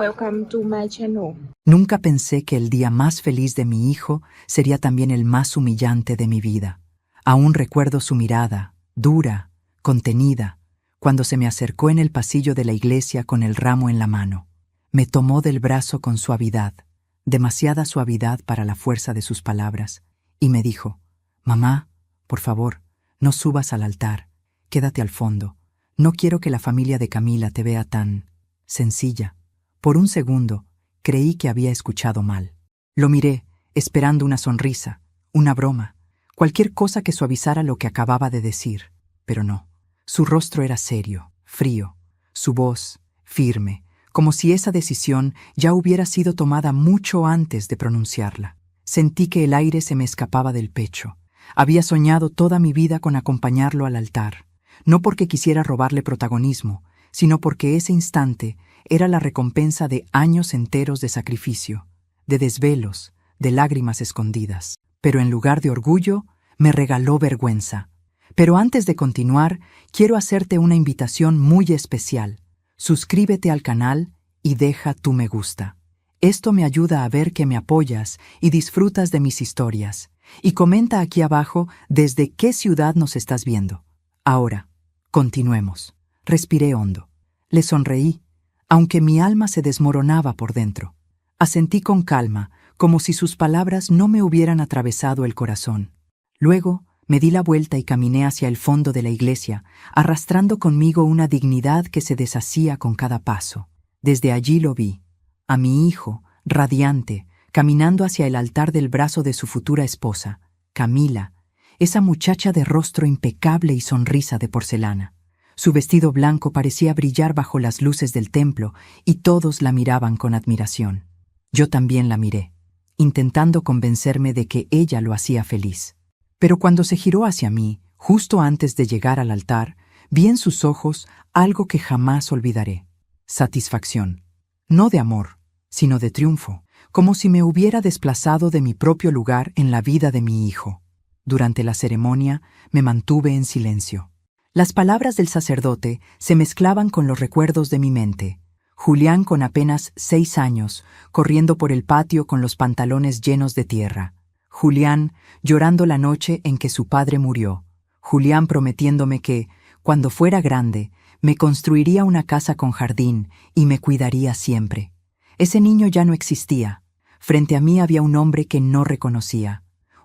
Welcome to my channel. Nunca pensé que el día más feliz de mi hijo sería también el más humillante de mi vida. Aún recuerdo su mirada, dura, contenida, cuando se me acercó en el pasillo de la iglesia con el ramo en la mano. Me tomó del brazo con suavidad, demasiada suavidad para la fuerza de sus palabras, y me dijo: «Mamá, por favor, no subas al altar, quédate al fondo. No quiero que la familia de Camila te vea tan sencilla». Por un segundo, creí que había escuchado mal. Lo miré, esperando una sonrisa, una broma, cualquier cosa que suavizara lo que acababa de decir, pero no. Su rostro era serio, frío, su voz firme, como si esa decisión ya hubiera sido tomada mucho antes de pronunciarla. Sentí que el aire se me escapaba del pecho. Había soñado toda mi vida con acompañarlo al altar, no porque quisiera robarle protagonismo, sino porque ese instante era la recompensa de años enteros de sacrificio, de desvelos, de lágrimas escondidas. Pero en lugar de orgullo, me regaló vergüenza. Pero antes de continuar, quiero hacerte una invitación muy especial. Suscríbete al canal y deja tu me gusta. Esto me ayuda a ver que me apoyas y disfrutas de mis historias. Y comenta aquí abajo desde qué ciudad nos estás viendo. Ahora, continuemos. Respiré hondo. Le sonreí, aunque mi alma se desmoronaba por dentro. Asentí con calma, como si sus palabras no me hubieran atravesado el corazón. Luego me di la vuelta y caminé hacia el fondo de la iglesia, arrastrando conmigo una dignidad que se deshacía con cada paso. Desde allí lo vi, a mi hijo, radiante, caminando hacia el altar del brazo de su futura esposa, Camila, esa muchacha de rostro impecable y sonrisa de porcelana. Su vestido blanco parecía brillar bajo las luces del templo y todos la miraban con admiración. Yo también la miré, intentando convencerme de que ella lo hacía feliz. Pero cuando se giró hacia mí, justo antes de llegar al altar, vi en sus ojos algo que jamás olvidaré: satisfacción. No de amor, sino de triunfo, como si me hubiera desplazado de mi propio lugar en la vida de mi hijo. Durante la ceremonia me mantuve en silencio. Las palabras del sacerdote se mezclaban con los recuerdos de mi mente. Julián con apenas 6 años, corriendo por el patio con los pantalones llenos de tierra. Julián llorando la noche en que su padre murió. Julián prometiéndome que, cuando fuera grande, me construiría una casa con jardín y me cuidaría siempre. Ese niño ya no existía. Frente a mí había un hombre que no reconocía.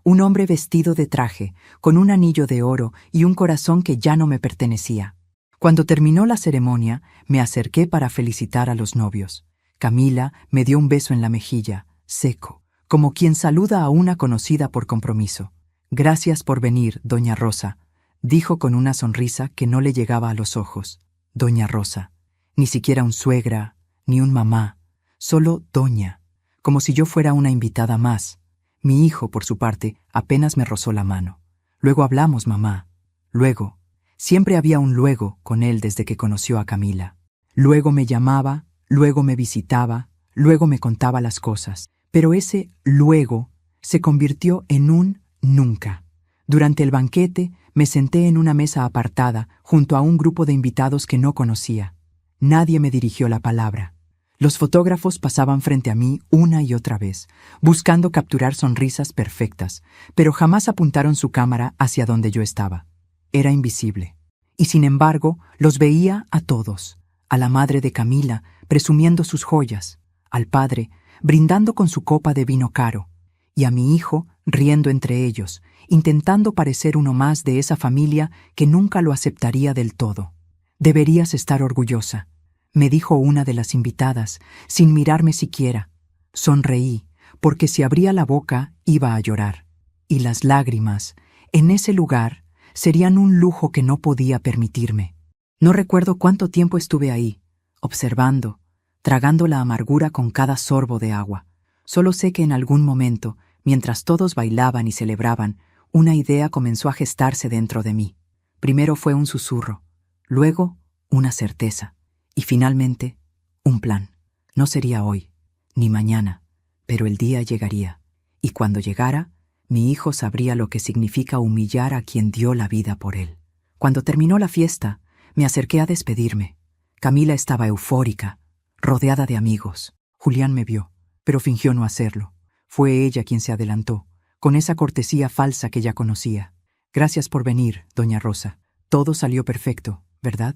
Un hombre vestido de traje, con un anillo de oro y un corazón que ya no me pertenecía. Cuando terminó la ceremonia, me acerqué para felicitar a los novios. Camila me dio un beso en la mejilla, seco, como quien saluda a una conocida por compromiso. «Gracias por venir, doña Rosa», dijo con una sonrisa que no le llegaba a los ojos. Doña Rosa. Ni siquiera un suegra, ni un mamá, solo doña, como si yo fuera una invitada más. Mi hijo, por su parte, apenas me rozó la mano. «Luego hablamos, mamá». Luego. Siempre había un luego con él desde que conoció a Camila. Luego me llamaba, luego me visitaba, luego me contaba las cosas. Pero ese luego se convirtió en un nunca. Durante el banquete me senté en una mesa apartada junto a un grupo de invitados que no conocía. Nadie me dirigió la palabra. Los fotógrafos pasaban frente a mí una y otra vez, buscando capturar sonrisas perfectas, pero jamás apuntaron su cámara hacia donde yo estaba. Era invisible. Y sin embargo, los veía a todos. A la madre de Camila, presumiendo sus joyas, al padre, brindando con su copa de vino caro, y a mi hijo, riendo entre ellos, intentando parecer uno más de esa familia que nunca lo aceptaría del todo. «Deberías estar orgullosa», me dijo una de las invitadas, sin mirarme siquiera. Sonreí, porque si abría la boca iba a llorar. Y las lágrimas, en ese lugar, serían un lujo que no podía permitirme. No recuerdo cuánto tiempo estuve ahí, observando, tragando la amargura con cada sorbo de agua. Solo sé que en algún momento, mientras todos bailaban y celebraban, una idea comenzó a gestarse dentro de mí. Primero fue un susurro, luego una certeza. Y finalmente, un plan. No sería hoy, ni mañana, pero el día llegaría. Y cuando llegara, mi hijo sabría lo que significa humillar a quien dio la vida por él. Cuando terminó la fiesta, me acerqué a despedirme. Camila estaba eufórica, rodeada de amigos. Julián me vio, pero fingió no hacerlo. Fue ella quien se adelantó, con esa cortesía falsa que ya conocía. Gracias por venir, doña Rosa. Todo salió perfecto, ¿verdad?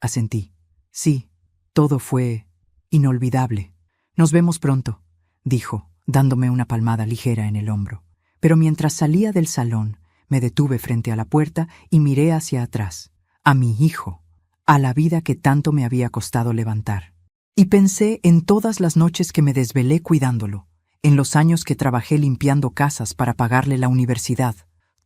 Asentí. Sí, todo fue inolvidable. Nos vemos pronto, dijo, dándome una palmada ligera en el hombro. Pero mientras salía del salón, me detuve frente a la puerta y miré hacia atrás, a mi hijo, a la vida que tanto me había costado levantar. Y pensé en todas las noches que me desvelé cuidándolo, en los años que trabajé limpiando casas para pagarle la universidad,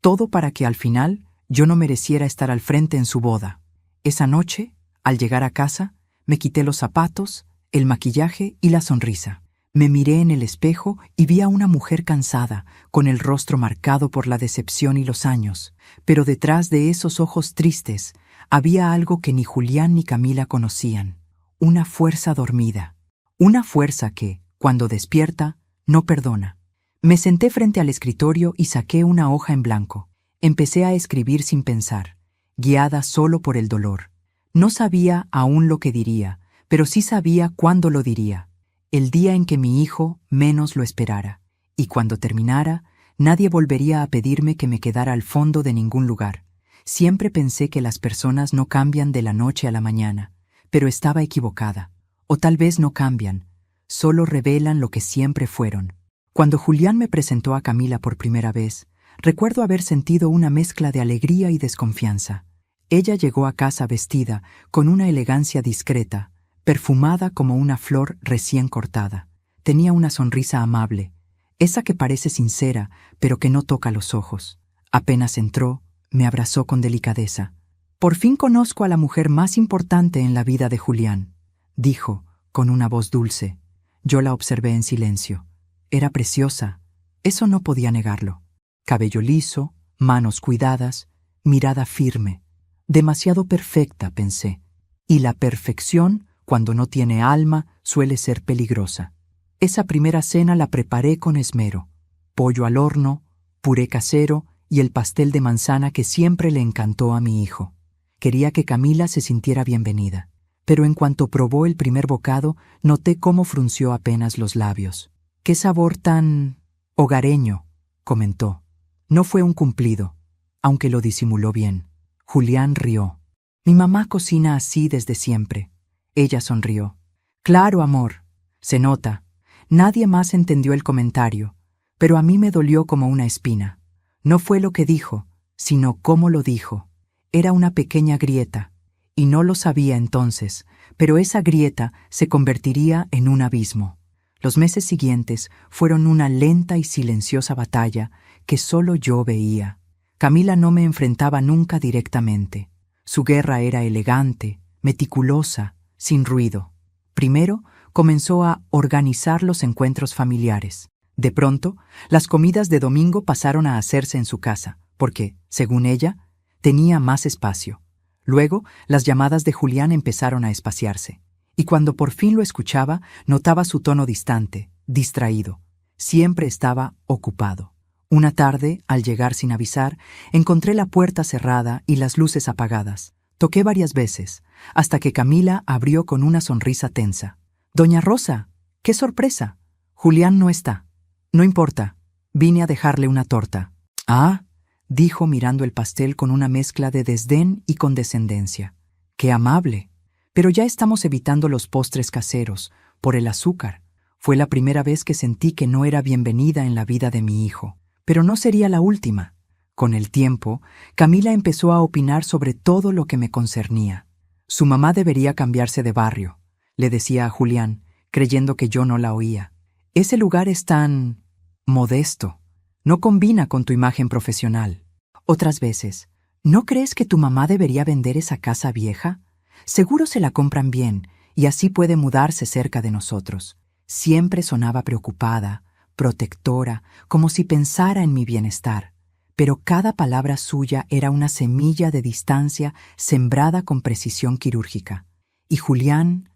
todo para que al final yo no mereciera estar al frente en su boda. Esa noche, al llegar a casa, me quité los zapatos, el maquillaje y la sonrisa. Me miré en el espejo y vi a una mujer cansada, con el rostro marcado por la decepción y los años, pero detrás de esos ojos tristes había algo que ni Julián ni Camila conocían, una fuerza dormida, una fuerza que, cuando despierta, no perdona. Me senté frente al escritorio y saqué una hoja en blanco. Empecé a escribir sin pensar, guiada solo por el dolor. No sabía aún lo que diría, pero sí sabía cuándo lo diría. El día en que mi hijo menos lo esperara, y cuando terminara, nadie volvería a pedirme que me quedara al fondo de ningún lugar. Siempre pensé que las personas no cambian de la noche a la mañana, pero estaba equivocada. O tal vez no cambian, solo revelan lo que siempre fueron. Cuando Julián me presentó a Camila por primera vez, recuerdo haber sentido una mezcla de alegría y desconfianza. Ella llegó a casa vestida con una elegancia discreta, perfumada como una flor recién cortada. Tenía una sonrisa amable, esa que parece sincera, pero que no toca los ojos. Apenas entró, me abrazó con delicadeza. «Por fin conozco a la mujer más importante en la vida de Julián», dijo, con una voz dulce. Yo la observé en silencio. Era preciosa, eso no podía negarlo. Cabello liso, manos cuidadas, mirada firme. Demasiado perfecta, pensé. Y la perfección, cuando no tiene alma, suele ser peligrosa. Esa primera cena la preparé con esmero. Pollo al horno, puré casero y el pastel de manzana que siempre le encantó a mi hijo. Quería que Camila se sintiera bienvenida. Pero en cuanto probó el primer bocado, noté cómo frunció apenas los labios. «Qué sabor tan hogareño», comentó. No fue un cumplido, aunque lo disimuló bien. Julián rió. «Mi mamá cocina así desde siempre». Ella sonrió. «Claro, amor. Se nota». Nadie más entendió el comentario, pero a mí me dolió como una espina. No fue lo que dijo, sino cómo lo dijo. Era una pequeña grieta, y no lo sabía entonces, pero esa grieta se convertiría en un abismo. Los meses siguientes fueron una lenta y silenciosa batalla que solo yo veía. Camila no me enfrentaba nunca directamente. Su guerra era elegante, meticulosa, sin ruido. Primero, comenzó a organizar los encuentros familiares. De pronto, las comidas de domingo pasaron a hacerse en su casa, porque, según ella, tenía más espacio. Luego, las llamadas de Julián empezaron a espaciarse. Y cuando por fin lo escuchaba, notaba su tono distante, distraído. Siempre estaba ocupado. Una tarde, al llegar sin avisar, encontré la puerta cerrada y las luces apagadas. Toqué varias veces, hasta que Camila abrió con una sonrisa tensa. «Doña Rosa, qué sorpresa. Julián no está». «No importa, vine a dejarle una torta». «Ah», dijo mirando el pastel con una mezcla de desdén y condescendencia. «Qué amable. Pero ya estamos evitando los postres caseros, por el azúcar». Fue la primera vez que sentí que no era bienvenida en la vida de mi hijo. Pero no sería la última. Con el tiempo, Camila empezó a opinar sobre todo lo que me concernía. Su mamá debería cambiarse de barrio, le decía a Julián, creyendo que yo no la oía. Ese lugar es tan modesto. No combina con tu imagen profesional. Otras veces, ¿no crees que tu mamá debería vender esa casa vieja? Seguro se la compran bien y así puede mudarse cerca de nosotros. Siempre sonaba preocupada, protectora, como si pensara en mi bienestar. Pero cada palabra suya era una semilla de distancia sembrada con precisión quirúrgica. Y Julián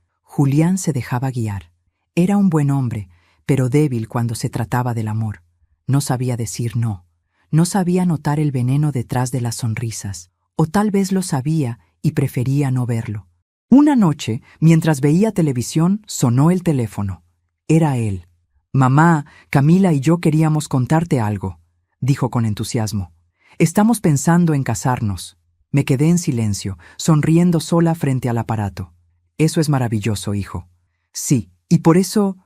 se dejaba guiar. Era un buen hombre, pero débil cuando se trataba del amor. No sabía decir no. No sabía notar el veneno detrás de las sonrisas. O tal vez lo sabía y prefería no verlo. Una noche, mientras veía televisión, sonó el teléfono. Era él. Mamá, Camila y yo queríamos contarte algo, dijo con entusiasmo. Estamos pensando en casarnos. Me quedé en silencio, sonriendo sola frente al aparato. Eso es maravilloso, hijo. Sí, y por eso...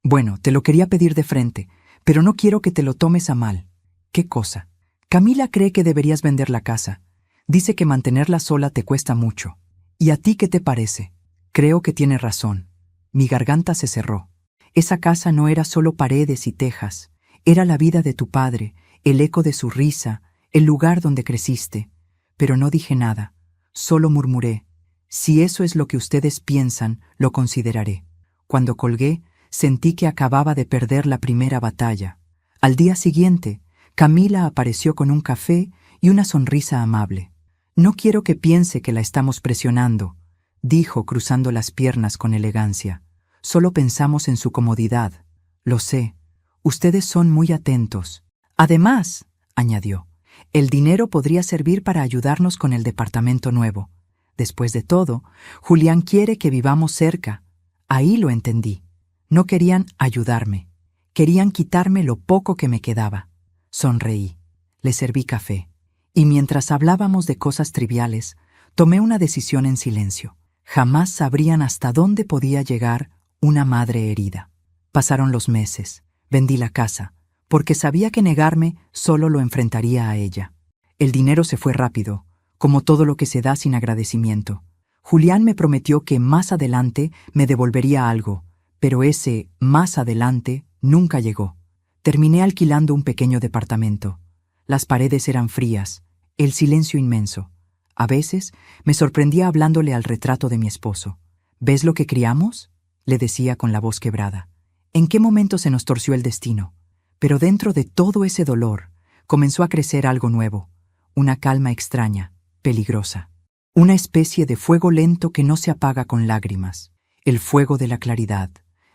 Bueno, te lo quería pedir de frente, pero no quiero que te lo tomes a mal. ¿Qué cosa? Camila cree que deberías vender la casa. Dice que mantenerla sola te cuesta mucho. ¿Y a ti qué te parece? Creo que tiene razón. Mi garganta se cerró. Esa casa no era solo paredes y tejas. Era la vida de tu padre, el eco de su risa, el lugar donde creciste. Pero no dije nada. Solo murmuré. Si eso es lo que ustedes piensan, lo consideraré. Cuando colgué, sentí que acababa de perder la primera batalla. Al día siguiente, Camila apareció con un café y una sonrisa amable. No quiero que piense que la estamos presionando, dijo cruzando las piernas con elegancia. Solo pensamos en su comodidad. Lo sé. Ustedes son muy atentos. Además, añadió, el dinero podría servir para ayudarnos con el departamento nuevo. Después de todo, Julián quiere que vivamos cerca. Ahí lo entendí. No querían ayudarme. Querían quitarme lo poco que me quedaba. Sonreí. Le serví café. Y mientras hablábamos de cosas triviales, tomé una decisión en silencio. Jamás sabrían hasta dónde podía llegar una madre herida. Pasaron los meses. Vendí la casa, porque sabía que negarme solo lo enfrentaría a ella. El dinero se fue rápido, como todo lo que se da sin agradecimiento. Julián me prometió que más adelante me devolvería algo, pero ese más adelante nunca llegó. Terminé alquilando un pequeño departamento. Las paredes eran frías, el silencio inmenso. A veces me sorprendía hablándole al retrato de mi esposo. ¿Ves lo que criamos?, le decía con la voz quebrada. ¿En qué momento se nos torció el destino? Pero dentro de todo ese dolor comenzó a crecer algo nuevo, una calma extraña, peligrosa. Una especie de fuego lento que no se apaga con lágrimas, el fuego de la claridad,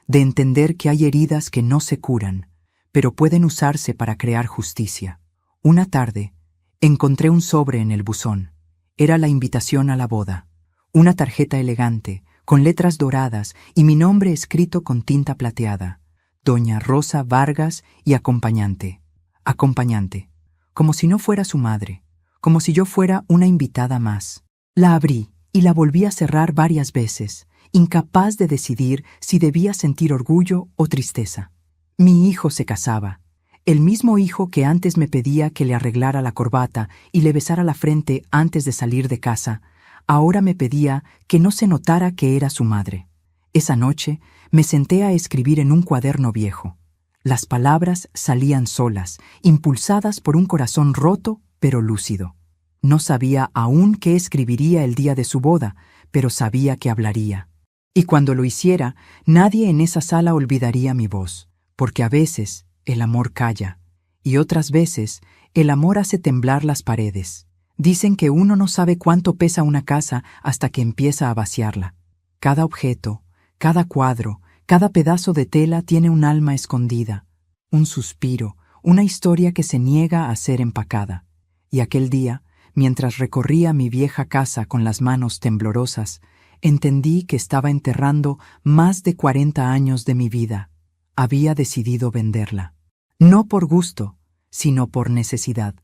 de entender que hay heridas que no se curan, pero pueden usarse para crear justicia. Una tarde, encontré un sobre en el buzón. Era la invitación a la boda. Una tarjeta elegante, con letras doradas y mi nombre escrito con tinta plateada. Doña Rosa Vargas y acompañante. Acompañante. Como si no fuera su madre. Como si yo fuera una invitada más. La abrí y la volví a cerrar varias veces, incapaz de decidir si debía sentir orgullo o tristeza. Mi hijo se casaba. El mismo hijo que antes me pedía que le arreglara la corbata y le besara la frente antes de salir de casa, ahora me pedía que no se notara que era su madre. Esa noche me senté a escribir en un cuaderno viejo. Las palabras salían solas, impulsadas por un corazón roto pero lúcido. No sabía aún qué escribiría el día de su boda, pero sabía que hablaría. Y cuando lo hiciera, nadie en esa sala olvidaría mi voz, porque a veces el amor calla, y otras veces el amor hace temblar las paredes. Dicen que uno no sabe cuánto pesa una casa hasta que empieza a vaciarla. Cada objeto, cada cuadro, cada pedazo de tela tiene un alma escondida, un suspiro, una historia que se niega a ser empacada. Y aquel día, mientras recorría mi vieja casa con las manos temblorosas, entendí que estaba enterrando más de 40 años de mi vida. Había decidido venderla. No por gusto, sino por necesidad.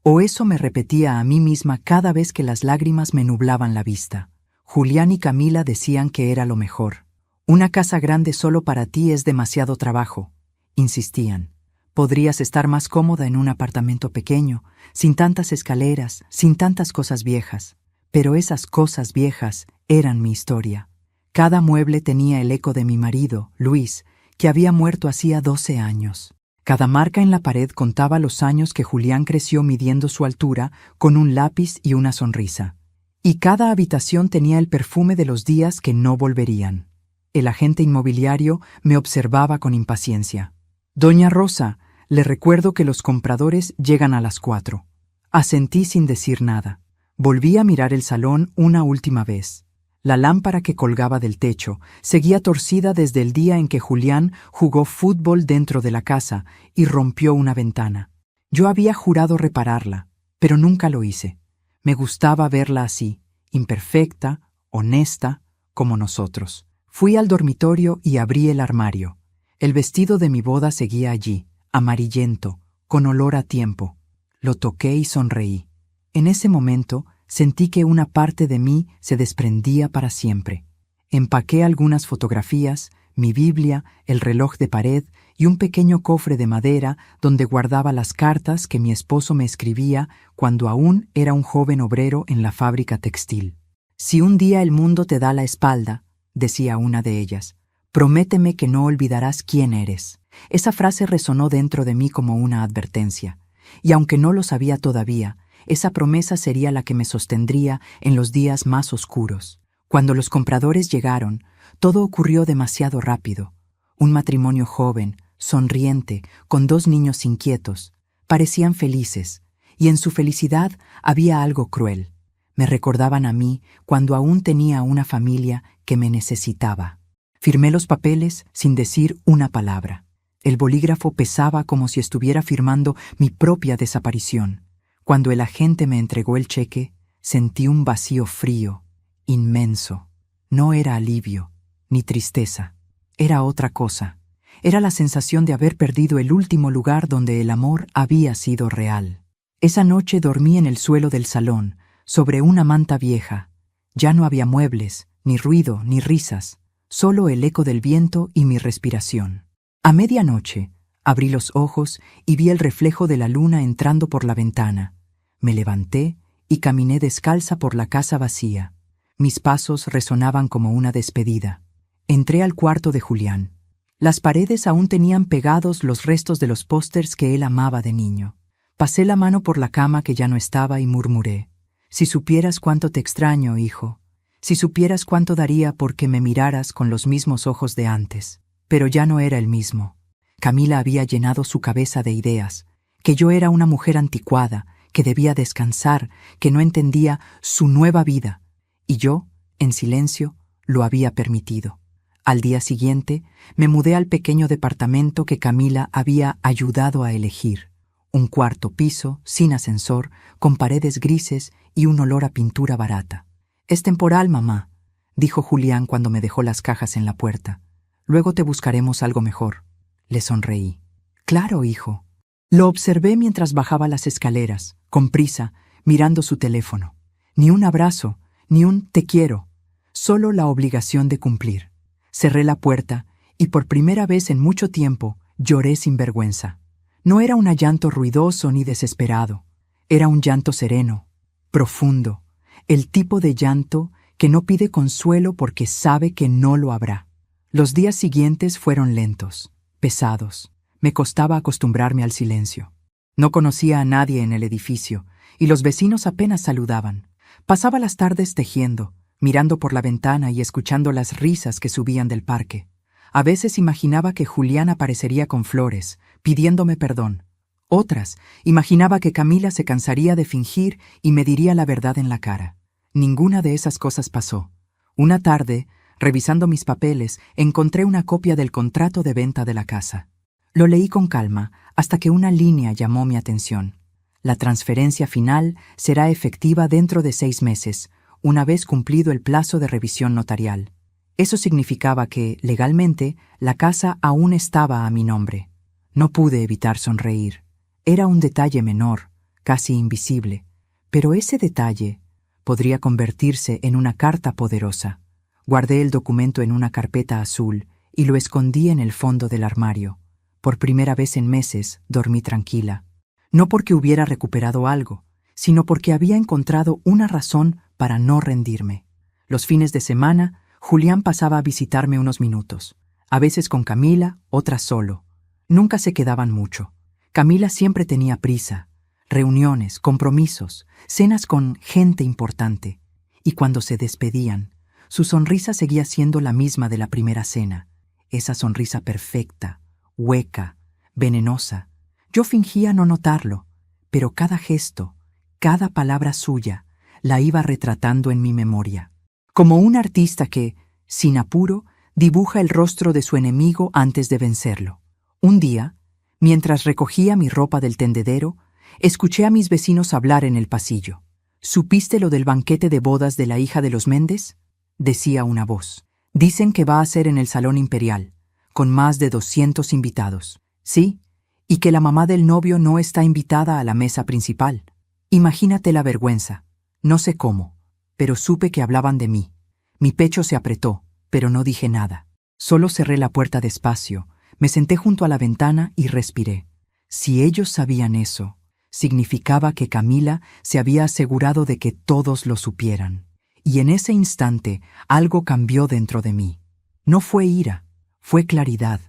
O eso me repetía a mí misma cada vez que las lágrimas me nublaban la vista. Julián y Camila decían que era lo mejor. Una casa grande solo para ti es demasiado trabajo, insistían. Podrías estar más cómoda en un apartamento pequeño, sin tantas escaleras, sin tantas cosas viejas. Pero esas cosas viejas eran mi historia. Cada mueble tenía el eco de mi marido, Luis, que había muerto hacía 12 años. Cada marca en la pared contaba los años que Julián creció midiendo su altura con un lápiz y una sonrisa. Y cada habitación tenía el perfume de los días que no volverían. El agente inmobiliario me observaba con impaciencia. Doña Rosa, le recuerdo que los compradores llegan a las 4. Asentí sin decir nada. Volví a mirar el salón una última vez. La lámpara que colgaba del techo seguía torcida desde el día en que Julián jugó fútbol dentro de la casa y rompió una ventana. Yo había jurado repararla, pero nunca lo hice. Me gustaba verla así, imperfecta, honesta, como nosotros. Fui al dormitorio y abrí el armario. El vestido de mi boda seguía allí, amarillento, con olor a tiempo. Lo toqué y sonreí. En ese momento sentí que una parte de mí se desprendía para siempre. Empaqué algunas fotografías, mi Biblia, el reloj de pared y un pequeño cofre de madera donde guardaba las cartas que mi esposo me escribía cuando aún era un joven obrero en la fábrica textil. «Si un día el mundo te da la espalda», decía una de ellas, «prométeme que no olvidarás quién eres». Esa frase resonó dentro de mí como una advertencia, y aunque no lo sabía todavía, esa promesa sería la que me sostendría en los días más oscuros. Cuando los compradores llegaron, todo ocurrió demasiado rápido. Un matrimonio joven, sonriente, con 2 niños inquietos. Parecían felices, y en su felicidad había algo cruel. Me recordaban a mí cuando aún tenía una familia que me necesitaba. Firmé los papeles sin decir una palabra. El bolígrafo pesaba como si estuviera firmando mi propia desaparición. Cuando el agente me entregó el cheque, sentí un vacío frío, inmenso. No era alivio, ni tristeza. Era otra cosa. Era la sensación de haber perdido el último lugar donde el amor había sido real. Esa noche dormí en el suelo del salón, sobre una manta vieja. Ya no había muebles, ni ruido, ni risas, solo el eco del viento y mi respiración. A medianoche, abrí los ojos y vi el reflejo de la luna entrando por la ventana. Me levanté y caminé descalza por la casa vacía. Mis pasos resonaban como una despedida. Entré al cuarto de Julián. Las paredes aún tenían pegados los restos de los pósters que él amaba de niño. Pasé la mano por la cama que ya no estaba y murmuré: «Si supieras cuánto te extraño, hijo. Si supieras cuánto daría porque me miraras con los mismos ojos de antes». Pero ya no era el mismo. Camila había llenado su cabeza de ideas, que yo era una mujer anticuada, que debía descansar, que no entendía su nueva vida, y yo, en silencio, lo había permitido. Al día siguiente, me mudé al pequeño departamento que Camila había ayudado a elegir. Un cuarto piso, sin ascensor, con paredes grises y un olor a pintura barata. «Es temporal, mamá», dijo Julián cuando me dejó las cajas en la puerta. «Luego te buscaremos algo mejor». Le sonreí. «Claro, hijo». Lo observé mientras bajaba las escaleras, con prisa, mirando su teléfono. Ni un abrazo, ni un «te quiero», solo la obligación de cumplir. Cerré la puerta y por primera vez en mucho tiempo lloré sin vergüenza. No era un llanto ruidoso ni desesperado. Era un llanto sereno, profundo, el tipo de llanto que no pide consuelo porque sabe que no lo habrá. Los días siguientes fueron lentos, pesados. Me costaba acostumbrarme al silencio. No conocía a nadie en el edificio, y los vecinos apenas saludaban. Pasaba las tardes tejiendo, mirando por la ventana y escuchando las risas que subían del parque. A veces imaginaba que Julián aparecería con flores, pidiéndome perdón. Otras, imaginaba que Camila se cansaría de fingir y me diría la verdad en la cara. Ninguna de esas cosas pasó. Una tarde, revisando mis papeles, encontré una copia del contrato de venta de la casa. Lo leí con calma hasta que una línea llamó mi atención. La transferencia final será efectiva dentro de 6 meses, una vez cumplido el plazo de revisión notarial. Eso significaba que, legalmente, la casa aún estaba a mi nombre. No pude evitar sonreír. Era un detalle menor, casi invisible, pero ese detalle podría convertirse en una carta poderosa. Guardé el documento en una carpeta azul y lo escondí en el fondo del armario. Por primera vez en meses dormí tranquila. No porque hubiera recuperado algo, sino porque había encontrado una razón para no rendirme. Los fines de semana, Julián pasaba a visitarme unos minutos. A veces con Camila, otras solo. Nunca se quedaban mucho. Camila siempre tenía prisa. Reuniones, compromisos, cenas con gente importante. Y cuando se despedían, su sonrisa seguía siendo la misma de la primera cena. Esa sonrisa perfecta, hueca, venenosa. Yo fingía no notarlo, pero cada gesto, cada palabra suya, la iba retratando en mi memoria. Como un artista que, sin apuro, dibuja el rostro de su enemigo antes de vencerlo. Un día, mientras recogía mi ropa del tendedero, escuché a mis vecinos hablar en el pasillo. ¿Supiste lo del banquete de bodas de la hija de los Méndez? decía una voz. Dicen que va a ser en el Salón Imperial, con más de 200 invitados. Sí, y que la mamá del novio no está invitada a la mesa principal. Imagínate la vergüenza. No sé cómo, pero supe que hablaban de mí. Mi pecho se apretó, pero no dije nada. Solo cerré la puerta despacio, me senté junto a la ventana y respiré. Si ellos sabían eso, significaba que Camila se había asegurado de que todos lo supieran. Y en ese instante algo cambió dentro de mí. No fue ira, fue claridad.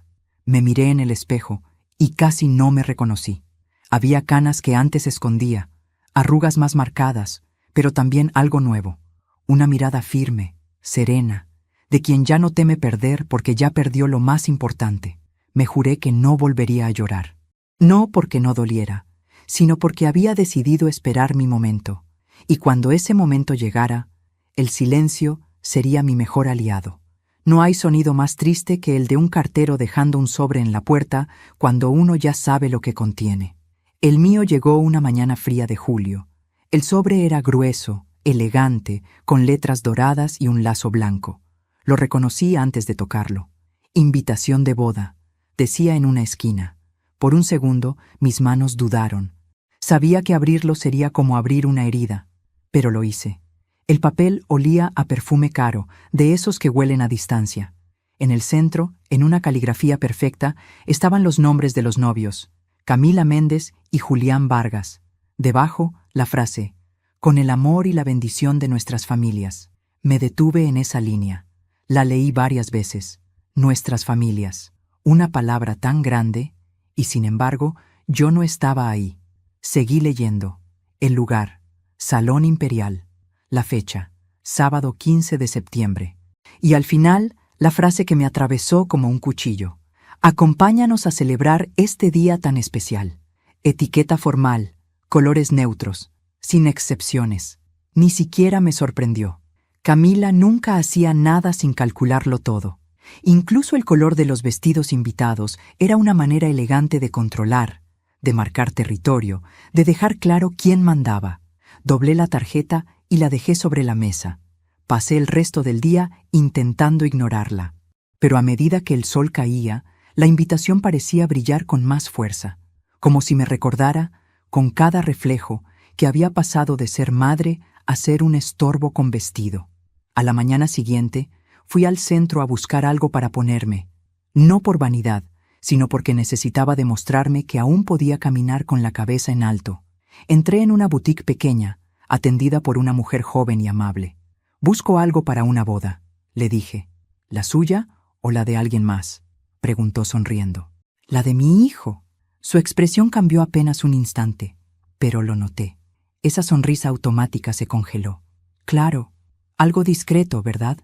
Me miré en el espejo y casi no me reconocí. Había canas que antes escondía, arrugas más marcadas, pero también algo nuevo. Una mirada firme, serena, de quien ya no teme perder porque ya perdió lo más importante. Me juré que no volvería a llorar. No porque no doliera, sino porque había decidido esperar mi momento. Y cuando ese momento llegara, el silencio sería mi mejor aliado. No hay sonido más triste que el de un cartero dejando un sobre en la puerta cuando uno ya sabe lo que contiene. El mío llegó una mañana fría de julio. El sobre era grueso, elegante, con letras doradas y un lazo blanco. Lo reconocí antes de tocarlo. Invitación de boda, decía en una esquina. Por un segundo, mis manos dudaron. Sabía que abrirlo sería como abrir una herida, pero lo hice. El papel olía a perfume caro, de esos que huelen a distancia. En el centro, en una caligrafía perfecta, estaban los nombres de los novios, Camila Méndez y Julián Vargas. Debajo, la frase, con el amor y la bendición de nuestras familias. Me detuve en esa línea. La leí varias veces. Nuestras familias. Una palabra tan grande, y sin embargo, yo no estaba ahí. Seguí leyendo. El lugar, Salón Imperial. La fecha, sábado 15 de septiembre. Y al final, la frase que me atravesó como un cuchillo. Acompáñanos a celebrar este día tan especial. Etiqueta formal, colores neutros, sin excepciones. Ni siquiera me sorprendió. Camila nunca hacía nada sin calcularlo todo. Incluso el color de los vestidos invitados era una manera elegante de controlar, de marcar territorio, de dejar claro quién mandaba. Doblé la tarjeta y la dejé sobre la mesa. Pasé el resto del día intentando ignorarla. Pero a medida que el sol caía, la invitación parecía brillar con más fuerza, como si me recordara, con cada reflejo, que había pasado de ser madre a ser un estorbo con vestido. A la mañana siguiente, fui al centro a buscar algo para ponerme, no por vanidad, sino porque necesitaba demostrarme que aún podía caminar con la cabeza en alto. Entré en una boutique pequeña, atendida por una mujer joven y amable. «Busco algo para una boda», le dije. «¿La suya o la de alguien más?», preguntó sonriendo. «La de mi hijo». Su expresión cambió apenas un instante, pero lo noté. Esa sonrisa automática se congeló. «Claro, algo discreto, ¿verdad?»,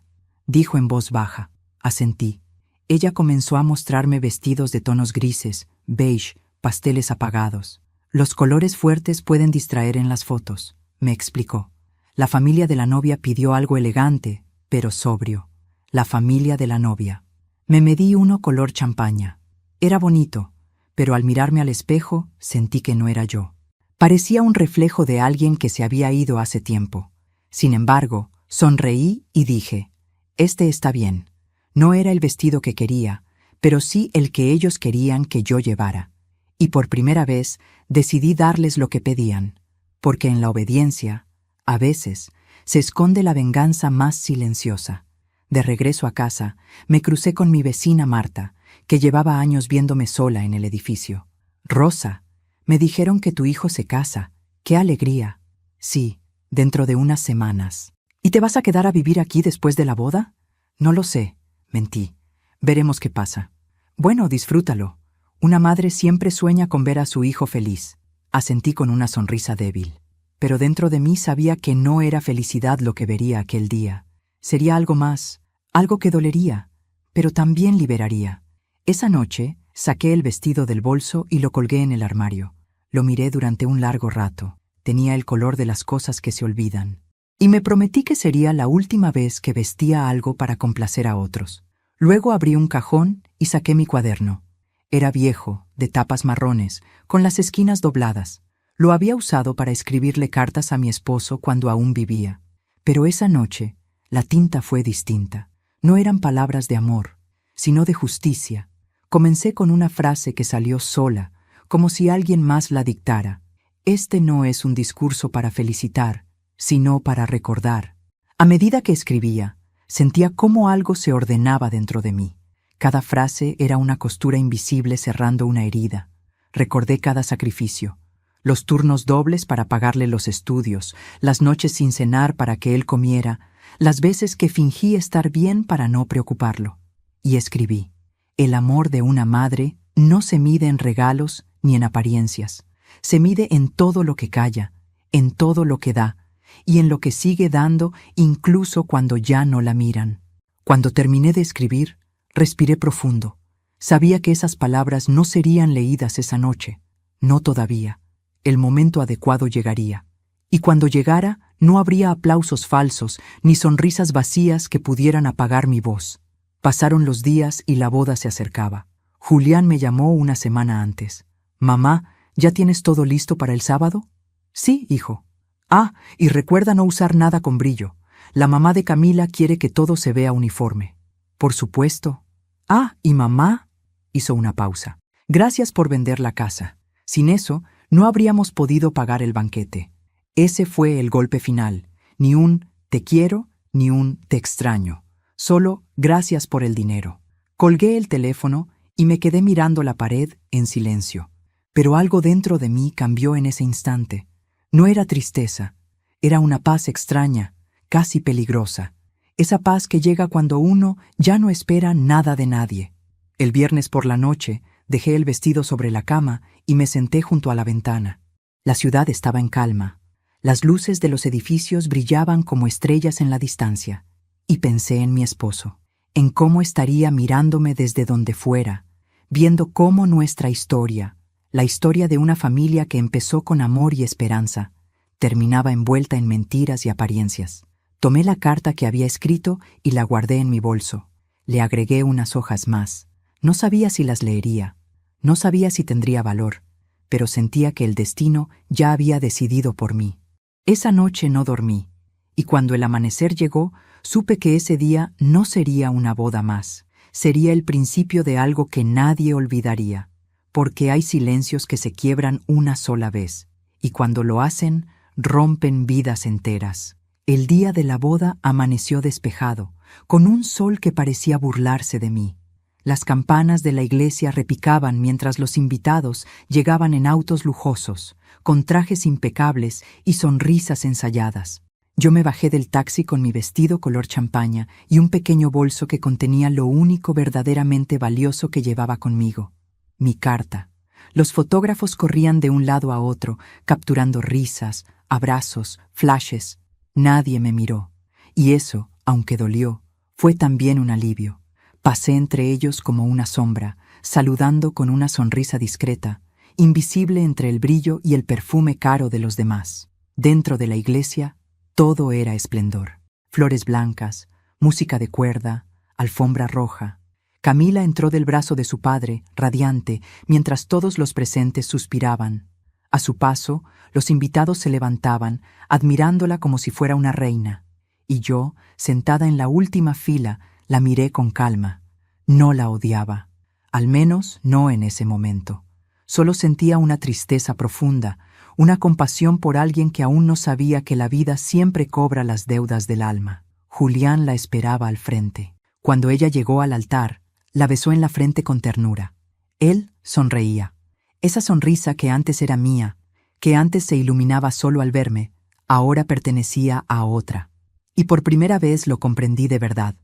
dijo en voz baja. Asentí. Ella comenzó a mostrarme vestidos de tonos grises, beige, pasteles apagados. «Los colores fuertes pueden distraer en las fotos», me explicó. La familia de la novia pidió algo elegante, pero sobrio. La familia de la novia. Me medí uno color champaña. Era bonito, pero al mirarme al espejo sentí que no era yo. Parecía un reflejo de alguien que se había ido hace tiempo. Sin embargo, sonreí y dije, «Este está bien». No era el vestido que quería, pero sí el que ellos querían que yo llevara. Y por primera vez decidí darles lo que pedían, porque en la obediencia, a veces, se esconde la venganza más silenciosa. De regreso a casa, me crucé con mi vecina Marta, que llevaba años viéndome sola en el edificio. «Rosa, me dijeron que tu hijo se casa. ¡Qué alegría!». «Sí, dentro de unas semanas». «¿Y te vas a quedar a vivir aquí después de la boda?». «No lo sé», mentí. «Veremos qué pasa». «Bueno, disfrútalo. Una madre siempre sueña con ver a su hijo feliz». Asentí con una sonrisa débil. Pero dentro de mí sabía que no era felicidad lo que vería aquel día. Sería algo más, algo que dolería, pero también liberaría. Esa noche saqué el vestido del bolso y lo colgué en el armario. Lo miré durante un largo rato. Tenía el color de las cosas que se olvidan. Y me prometí que sería la última vez que vestía algo para complacer a otros. Luego abrí un cajón y saqué mi cuaderno. Era viejo, de tapas marrones, con las esquinas dobladas. Lo había usado para escribirle cartas a mi esposo cuando aún vivía. Pero esa noche, La tinta fue distinta. No eran palabras de amor, sino de justicia. Comencé con una frase que salió sola, como si alguien más la dictara. Este no es un discurso para felicitar, sino para recordar. A medida que escribía, sentía cómo algo se ordenaba dentro de mí. Cada frase era una costura invisible cerrando una herida. Recordé cada sacrificio. Los turnos dobles para pagarle los estudios, las noches sin cenar para que él comiera, las veces que fingí estar bien para no preocuparlo. Y escribí: el amor de una madre no se mide en regalos ni en apariencias. Se mide en todo lo que calla, en todo lo que da, y en lo que sigue dando incluso cuando ya no la miran. Cuando terminé de escribir, respiré profundo. Sabía que esas palabras no serían leídas esa noche. No todavía. El momento adecuado llegaría. Y cuando llegara, no habría aplausos falsos ni sonrisas vacías que pudieran apagar mi voz. Pasaron los días y la boda se acercaba. Julián me llamó una semana antes. «Mamá, ¿ya tienes todo listo para el sábado?» «Sí, hijo». «Ah, y recuerda no usar nada con brillo. La mamá de Camila quiere que todo se vea uniforme». «Por supuesto». «Ah, ¿y mamá?» Hizo una pausa. «Gracias por vender la casa. Sin eso, no habríamos podido pagar el banquete». Ese fue el golpe final. Ni un «te quiero» ni un «te extraño». Solo «gracias por el dinero». Colgué el teléfono y me quedé mirando la pared en silencio. Pero algo dentro de mí cambió en ese instante. No era tristeza, era una paz extraña, casi peligrosa. Esa paz que llega cuando uno ya no espera nada de nadie. El viernes por la noche dejé el vestido sobre la cama y me senté junto a la ventana. La ciudad estaba en calma. Las luces de los edificios brillaban como estrellas en la distancia. Y pensé en mi esposo, en cómo estaría mirándome desde donde fuera, viendo cómo nuestra historia, la historia de una familia que empezó con amor y esperanza, terminaba envuelta en mentiras y apariencias. Tomé la carta que había escrito y la guardé en mi bolso. Le agregué unas hojas más. No sabía si las leería, no sabía si tendría valor, pero sentía que el destino ya había decidido por mí. Esa noche no dormí, y cuando el amanecer llegó, supe que ese día no sería una boda más, sería el principio de algo que nadie olvidaría, porque hay silencios que se quiebran una sola vez, y cuando lo hacen, rompen vidas enteras. El día de la boda amaneció despejado, con un sol que parecía burlarse de mí. Las campanas de la iglesia repicaban mientras los invitados llegaban en autos lujosos, con trajes impecables y sonrisas ensayadas. Yo me bajé del taxi con mi vestido color champaña y un pequeño bolso que contenía lo único verdaderamente valioso que llevaba conmigo: mi carta. Los fotógrafos corrían de un lado a otro, capturando risas, abrazos, flashes. Nadie me miró, y eso, aunque dolió, fue también un alivio. Pasé entre ellos como una sombra, saludando con una sonrisa discreta, invisible entre el brillo y el perfume caro de los demás. Dentro de la iglesia, todo era esplendor. Flores blancas, música de cuerda, alfombra roja. Camila entró del brazo de su padre, radiante, mientras todos los presentes suspiraban. A su paso, los invitados se levantaban, admirándola como si fuera una reina. Y yo, sentada en la última fila, la miré con calma. No la odiaba, al menos no en ese momento. Solo sentía una tristeza profunda, una compasión por alguien que aún no sabía que la vida siempre cobra las deudas del alma. Julián la esperaba al frente. Cuando ella llegó al altar, la besó en la frente con ternura. Él sonreía. Esa sonrisa que antes era mía, que antes se iluminaba solo al verme, ahora pertenecía a otra. Y por primera vez lo comprendí de verdad.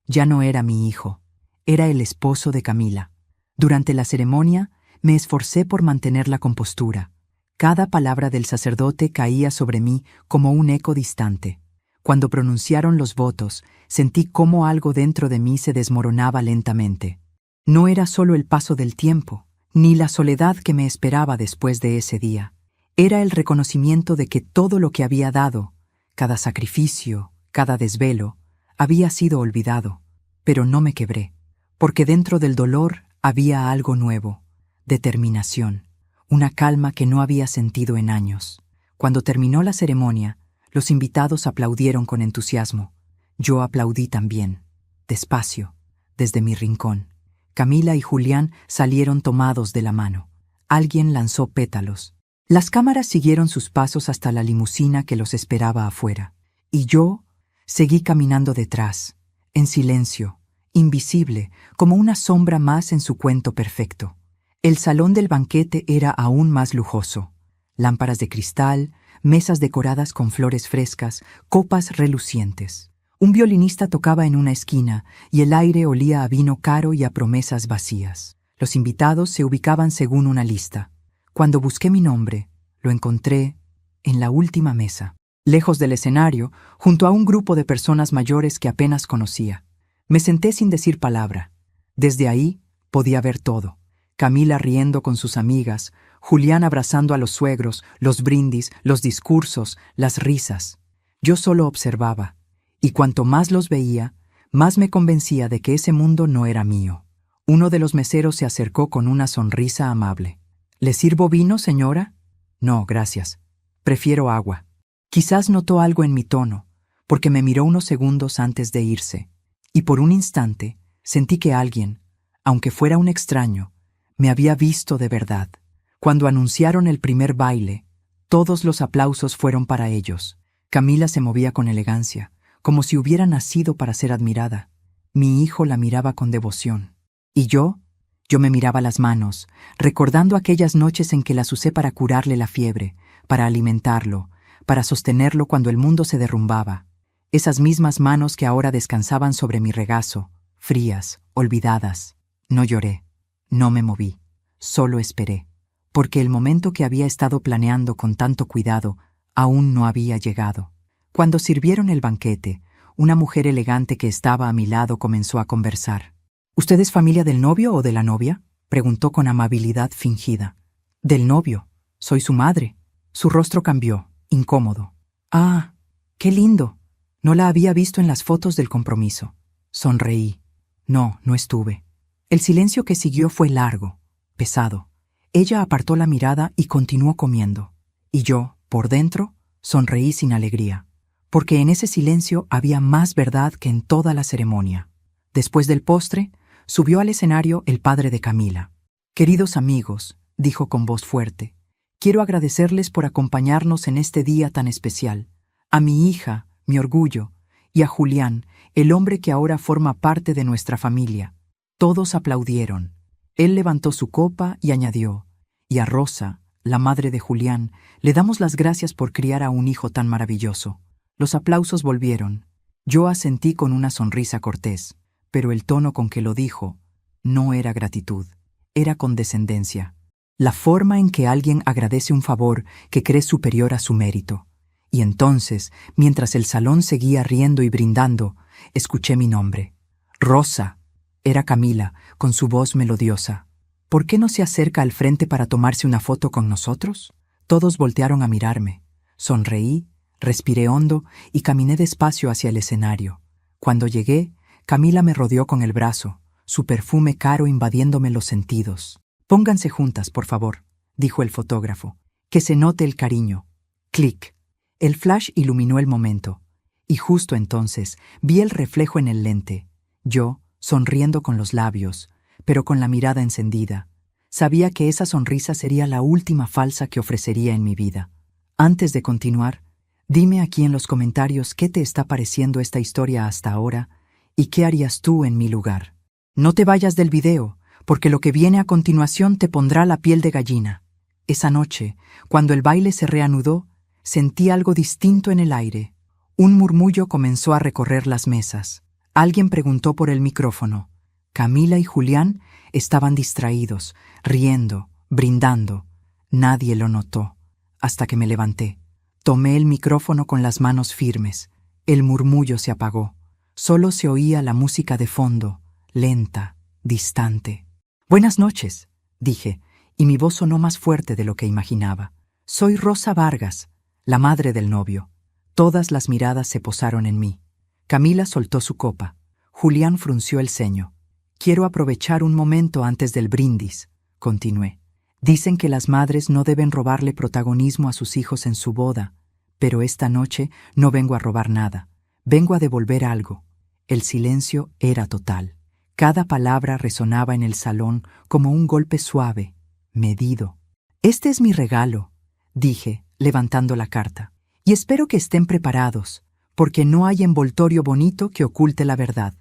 Ya no era mi hijo, era el esposo de Camila. Durante la ceremonia, me esforcé por mantener la compostura. Cada palabra del sacerdote caía sobre mí como un eco distante. Cuando pronunciaron los votos, sentí cómo algo dentro de mí se desmoronaba lentamente. No era solo el paso del tiempo, ni la soledad que me esperaba después de ese día. Era el reconocimiento de que todo lo que había dado, cada sacrificio, cada desvelo, había sido olvidado. Pero no me quebré, porque dentro del dolor había algo nuevo: determinación, una calma que no había sentido en años. Cuando terminó la ceremonia, los invitados aplaudieron con entusiasmo. Yo aplaudí también, despacio, desde mi rincón. Camila y Julián salieron tomados de la mano. Alguien lanzó pétalos. Las cámaras siguieron sus pasos hasta la limusina que los esperaba afuera. Y yo seguí caminando detrás, en silencio, invisible, como una sombra más en su cuento perfecto. El salón del banquete era aún más lujoso. Lámparas de cristal, mesas decoradas con flores frescas, copas relucientes. Un violinista tocaba en una esquina y el aire olía a vino caro y a promesas vacías. Los invitados se ubicaban según una lista. Cuando busqué mi nombre, lo encontré en la última mesa, lejos del escenario, junto a un grupo de personas mayores que apenas conocía. Me senté sin decir palabra. Desde ahí podía ver todo. Camila riendo con sus amigas, Julián abrazando a los suegros, los brindis, los discursos, las risas. Yo solo observaba, y cuanto más los veía, más me convencía de que ese mundo no era mío. Uno de los meseros se acercó con una sonrisa amable. ¿Le sirvo vino, señora? No, gracias. Prefiero agua. Quizás notó algo en mi tono, porque me miró unos segundos antes de irse, y por un instante sentí que alguien, aunque fuera un extraño, me había visto de verdad. Cuando anunciaron el primer baile, todos los aplausos fueron para ellos. Camila se movía con elegancia, como si hubiera nacido para ser admirada. Mi hijo la miraba con devoción. ¿Y yo? Yo me miraba las manos, recordando aquellas noches en que las usé para curarle la fiebre, para alimentarlo, para sostenerlo cuando el mundo se derrumbaba. Esas mismas manos que ahora descansaban sobre mi regazo, frías, olvidadas. No lloré, no me moví, solo esperé, porque el momento que había estado planeando con tanto cuidado aún no había llegado. Cuando sirvieron el banquete, una mujer elegante que estaba a mi lado comenzó a conversar. ¿Usted es familia del novio o de la novia?, preguntó con amabilidad fingida. Del novio. Soy su madre. Su rostro cambió, incómodo. Ah, qué lindo. No la había visto en las fotos del compromiso. Sonreí. No, no estuve. El silencio que siguió fue largo, pesado. Ella apartó la mirada y continuó comiendo. Y yo, por dentro, sonreí sin alegría, porque en ese silencio había más verdad que en toda la ceremonia. Después del postre, subió al escenario el padre de Camila. Queridos amigos, dijo con voz fuerte, quiero agradecerles por acompañarnos en este día tan especial. A mi hija, mi orgullo, y a Julián, el hombre que ahora forma parte de nuestra familia. Todos aplaudieron. Él levantó su copa y añadió, y a Rosa, la madre de Julián, le damos las gracias por criar a un hijo tan maravilloso. Los aplausos volvieron. Yo asentí con una sonrisa cortés, pero el tono con que lo dijo no era gratitud, era condescendencia. La forma en que alguien agradece un favor que cree superior a su mérito. Y entonces, mientras el salón seguía riendo y brindando, escuché mi nombre. Rosa. Era Camila, con su voz melodiosa. ¿Por qué no se acerca al frente para tomarse una foto con nosotros? Todos voltearon a mirarme. Sonreí, respiré hondo y caminé despacio hacia el escenario. Cuando llegué, Camila me rodeó con el brazo, su perfume caro invadiéndome los sentidos. Pónganse juntas, por favor, dijo el fotógrafo. Que se note el cariño. Clic. El flash iluminó el momento, y justo entonces vi el reflejo en el lente. Yo, sonriendo con los labios, pero con la mirada encendida. Sabía que esa sonrisa sería la última falsa que ofrecería en mi vida. Antes de continuar, dime aquí en los comentarios qué te está pareciendo esta historia hasta ahora y qué harías tú en mi lugar. No te vayas del video, porque lo que viene a continuación te pondrá la piel de gallina. Esa noche, cuando el baile se reanudó, sentí algo distinto en el aire. Un murmullo comenzó a recorrer las mesas. Alguien preguntó por el micrófono. Camila y Julián estaban distraídos, riendo, brindando. Nadie lo notó, hasta que me levanté. Tomé el micrófono con las manos firmes. El murmullo se apagó. Solo se oía la música de fondo, lenta, distante. Buenas noches, dije, y mi voz sonó más fuerte de lo que imaginaba. Soy Rosa Vargas, la madre del novio. Todas las miradas se posaron en mí. Camila soltó su copa. Julián frunció el ceño. Quiero aprovechar un momento antes del brindis, continué. Dicen que las madres no deben robarle protagonismo a sus hijos en su boda, pero esta noche no vengo a robar nada. Vengo a devolver algo. El silencio era total. Cada palabra resonaba en el salón como un golpe suave, medido. Este es mi regalo, dije, levantando la carta. Y espero que estén preparados, porque no hay envoltorio bonito que oculte la verdad.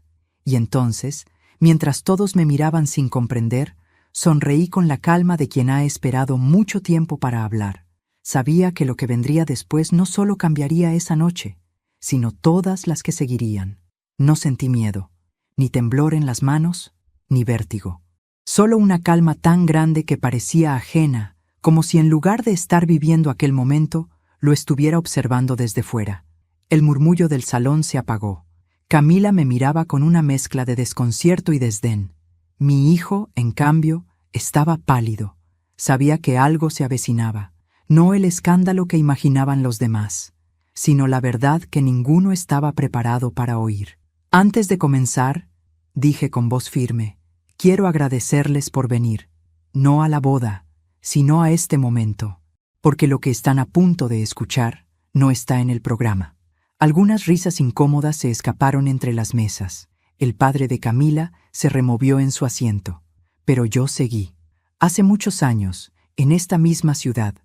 Y entonces, mientras todos me miraban sin comprender, sonreí con la calma de quien ha esperado mucho tiempo para hablar. Sabía que lo que vendría después no solo cambiaría esa noche, sino todas las que seguirían. No sentí miedo, ni temblor en las manos, ni vértigo. Solo una calma tan grande que parecía ajena, como si en lugar de estar viviendo aquel momento, lo estuviera observando desde fuera. El murmullo del salón se apagó. Camila me miraba con una mezcla de desconcierto y desdén. Mi hijo, en cambio, estaba pálido. Sabía que algo se avecinaba, no el escándalo que imaginaban los demás, sino la verdad que ninguno estaba preparado para oír. Antes de comenzar, dije con voz firme, quiero agradecerles por venir, no a la boda, sino a este momento, porque lo que están a punto de escuchar no está en el programa. Algunas risas incómodas se escaparon entre las mesas. El padre de Camila se removió en su asiento, pero yo seguí. Hace muchos años, en esta misma ciudad,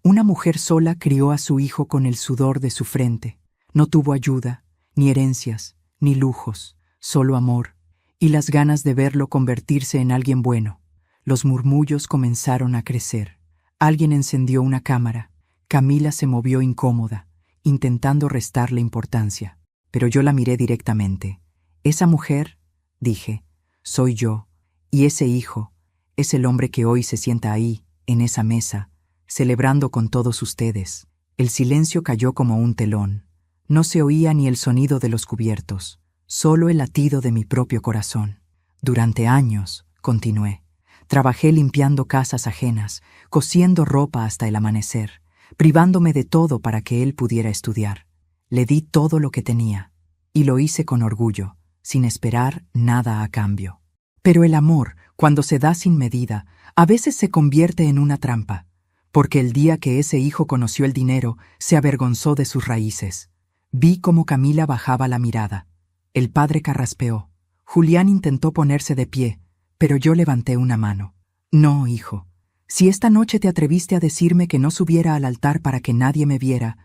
una mujer sola crió a su hijo con el sudor de su frente. No tuvo ayuda, ni herencias, ni lujos, solo amor, y las ganas de verlo convertirse en alguien bueno. Los murmullos comenzaron a crecer. Alguien encendió una cámara. Camila se movió incómoda, intentando restarle importancia. Pero yo la miré directamente. Esa mujer, dije, soy yo, y ese hijo es el hombre que hoy se sienta ahí, en esa mesa, celebrando con todos ustedes. El silencio cayó como un telón. No se oía ni el sonido de los cubiertos, solo el latido de mi propio corazón. Durante años, continué, trabajé limpiando casas ajenas, cosiendo ropa hasta el amanecer, privándome de todo para que él pudiera estudiar. Le di todo lo que tenía, y lo hice con orgullo, sin esperar nada a cambio. Pero el amor, cuando se da sin medida, a veces se convierte en una trampa, porque el día que ese hijo conoció el dinero, se avergonzó de sus raíces. Vi cómo Camila bajaba la mirada. El padre carraspeó. Julián intentó ponerse de pie, pero yo levanté una mano. No, hijo. Si esta noche te atreviste a decirme que no subiera al altar para que nadie me viera,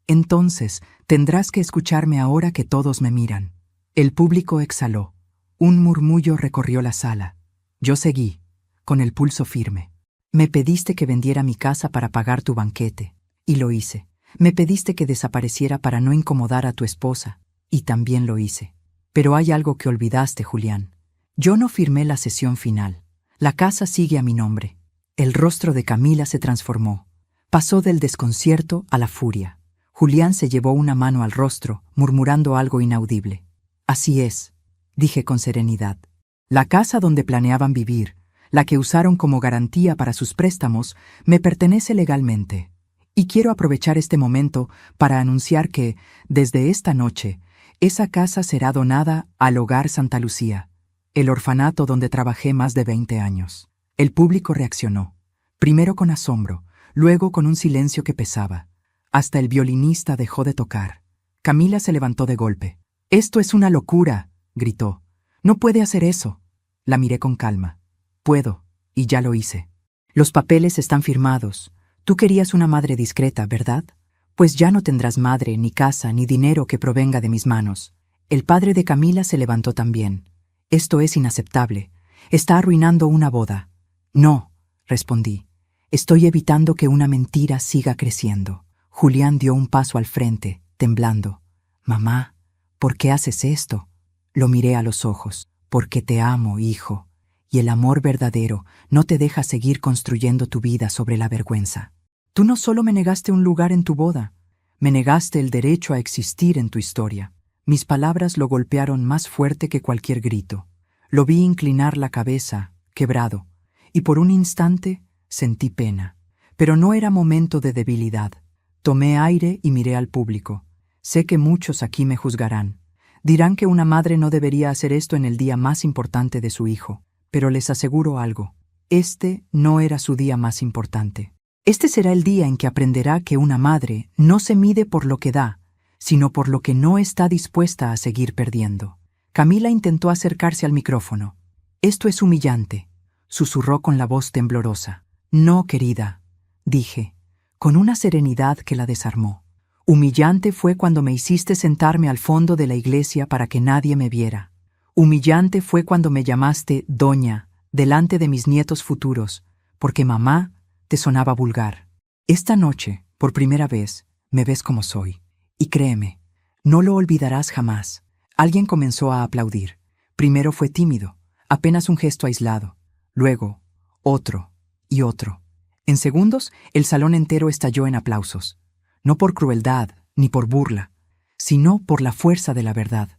entonces tendrás que escucharme ahora que todos me miran. El público exhaló. Un murmullo recorrió la sala. Yo seguí, con el pulso firme. Me pediste que vendiera mi casa para pagar tu banquete, y lo hice. Me pediste que desapareciera para no incomodar a tu esposa, y también lo hice. Pero hay algo que olvidaste, Julián. Yo no firmé la cesión final. La casa sigue a mi nombre. El rostro de Camila se transformó. Pasó del desconcierto a la furia. Julián se llevó una mano al rostro, murmurando algo inaudible. Así es, dije con serenidad. La casa donde planeaban vivir, la que usaron como garantía para sus préstamos, me pertenece legalmente. Y quiero aprovechar este momento para anunciar que, desde esta noche, esa casa será donada al Hogar Santa Lucía, el orfanato donde trabajé más de 20 años. El público reaccionó, primero con asombro, luego con un silencio que pesaba. Hasta el violinista dejó de tocar. Camila se levantó de golpe. «Esto es una locura», gritó. «No puede hacer eso». La miré con calma. «Puedo, y ya lo hice. Los papeles están firmados. Tú querías una madre discreta, ¿verdad? Pues ya no tendrás madre, ni casa, ni dinero que provenga de mis manos». El padre de Camila se levantó también. «Esto es inaceptable. Está arruinando una boda». «No», respondí. «Estoy evitando que una mentira siga creciendo». Julián dio un paso al frente, temblando. «Mamá, ¿por qué haces esto?» Lo miré a los ojos. «Porque te amo, hijo, y el amor verdadero no te deja seguir construyendo tu vida sobre la vergüenza. Tú no solo me negaste un lugar en tu boda, me negaste el derecho a existir en tu historia». Mis palabras lo golpearon más fuerte que cualquier grito. Lo vi inclinar la cabeza, quebrado, y por un instante sentí pena. Pero no era momento de debilidad. Tomé aire y miré al público. Sé que muchos aquí me juzgarán. Dirán que una madre no debería hacer esto en el día más importante de su hijo. Pero les aseguro algo. Este no era su día más importante. Este será el día en que aprenderá que una madre no se mide por lo que da, sino por lo que no está dispuesta a seguir perdiendo. Camila intentó acercarse al micrófono. «Esto es humillante», susurró con la voz temblorosa. «No, querida», dije, con una serenidad que la desarmó. «Humillante fue cuando me hiciste sentarme al fondo de la iglesia para que nadie me viera. Humillante fue cuando me llamaste doña delante de mis nietos futuros, porque mamá te sonaba vulgar. Esta noche, por primera vez, me ves como soy. Y créeme, no lo olvidarás jamás». Alguien comenzó a aplaudir. Primero fue tímido, apenas un gesto aislado. Luego, otro y otro. En segundos, el salón entero estalló en aplausos. No por crueldad ni por burla, sino por la fuerza de la verdad.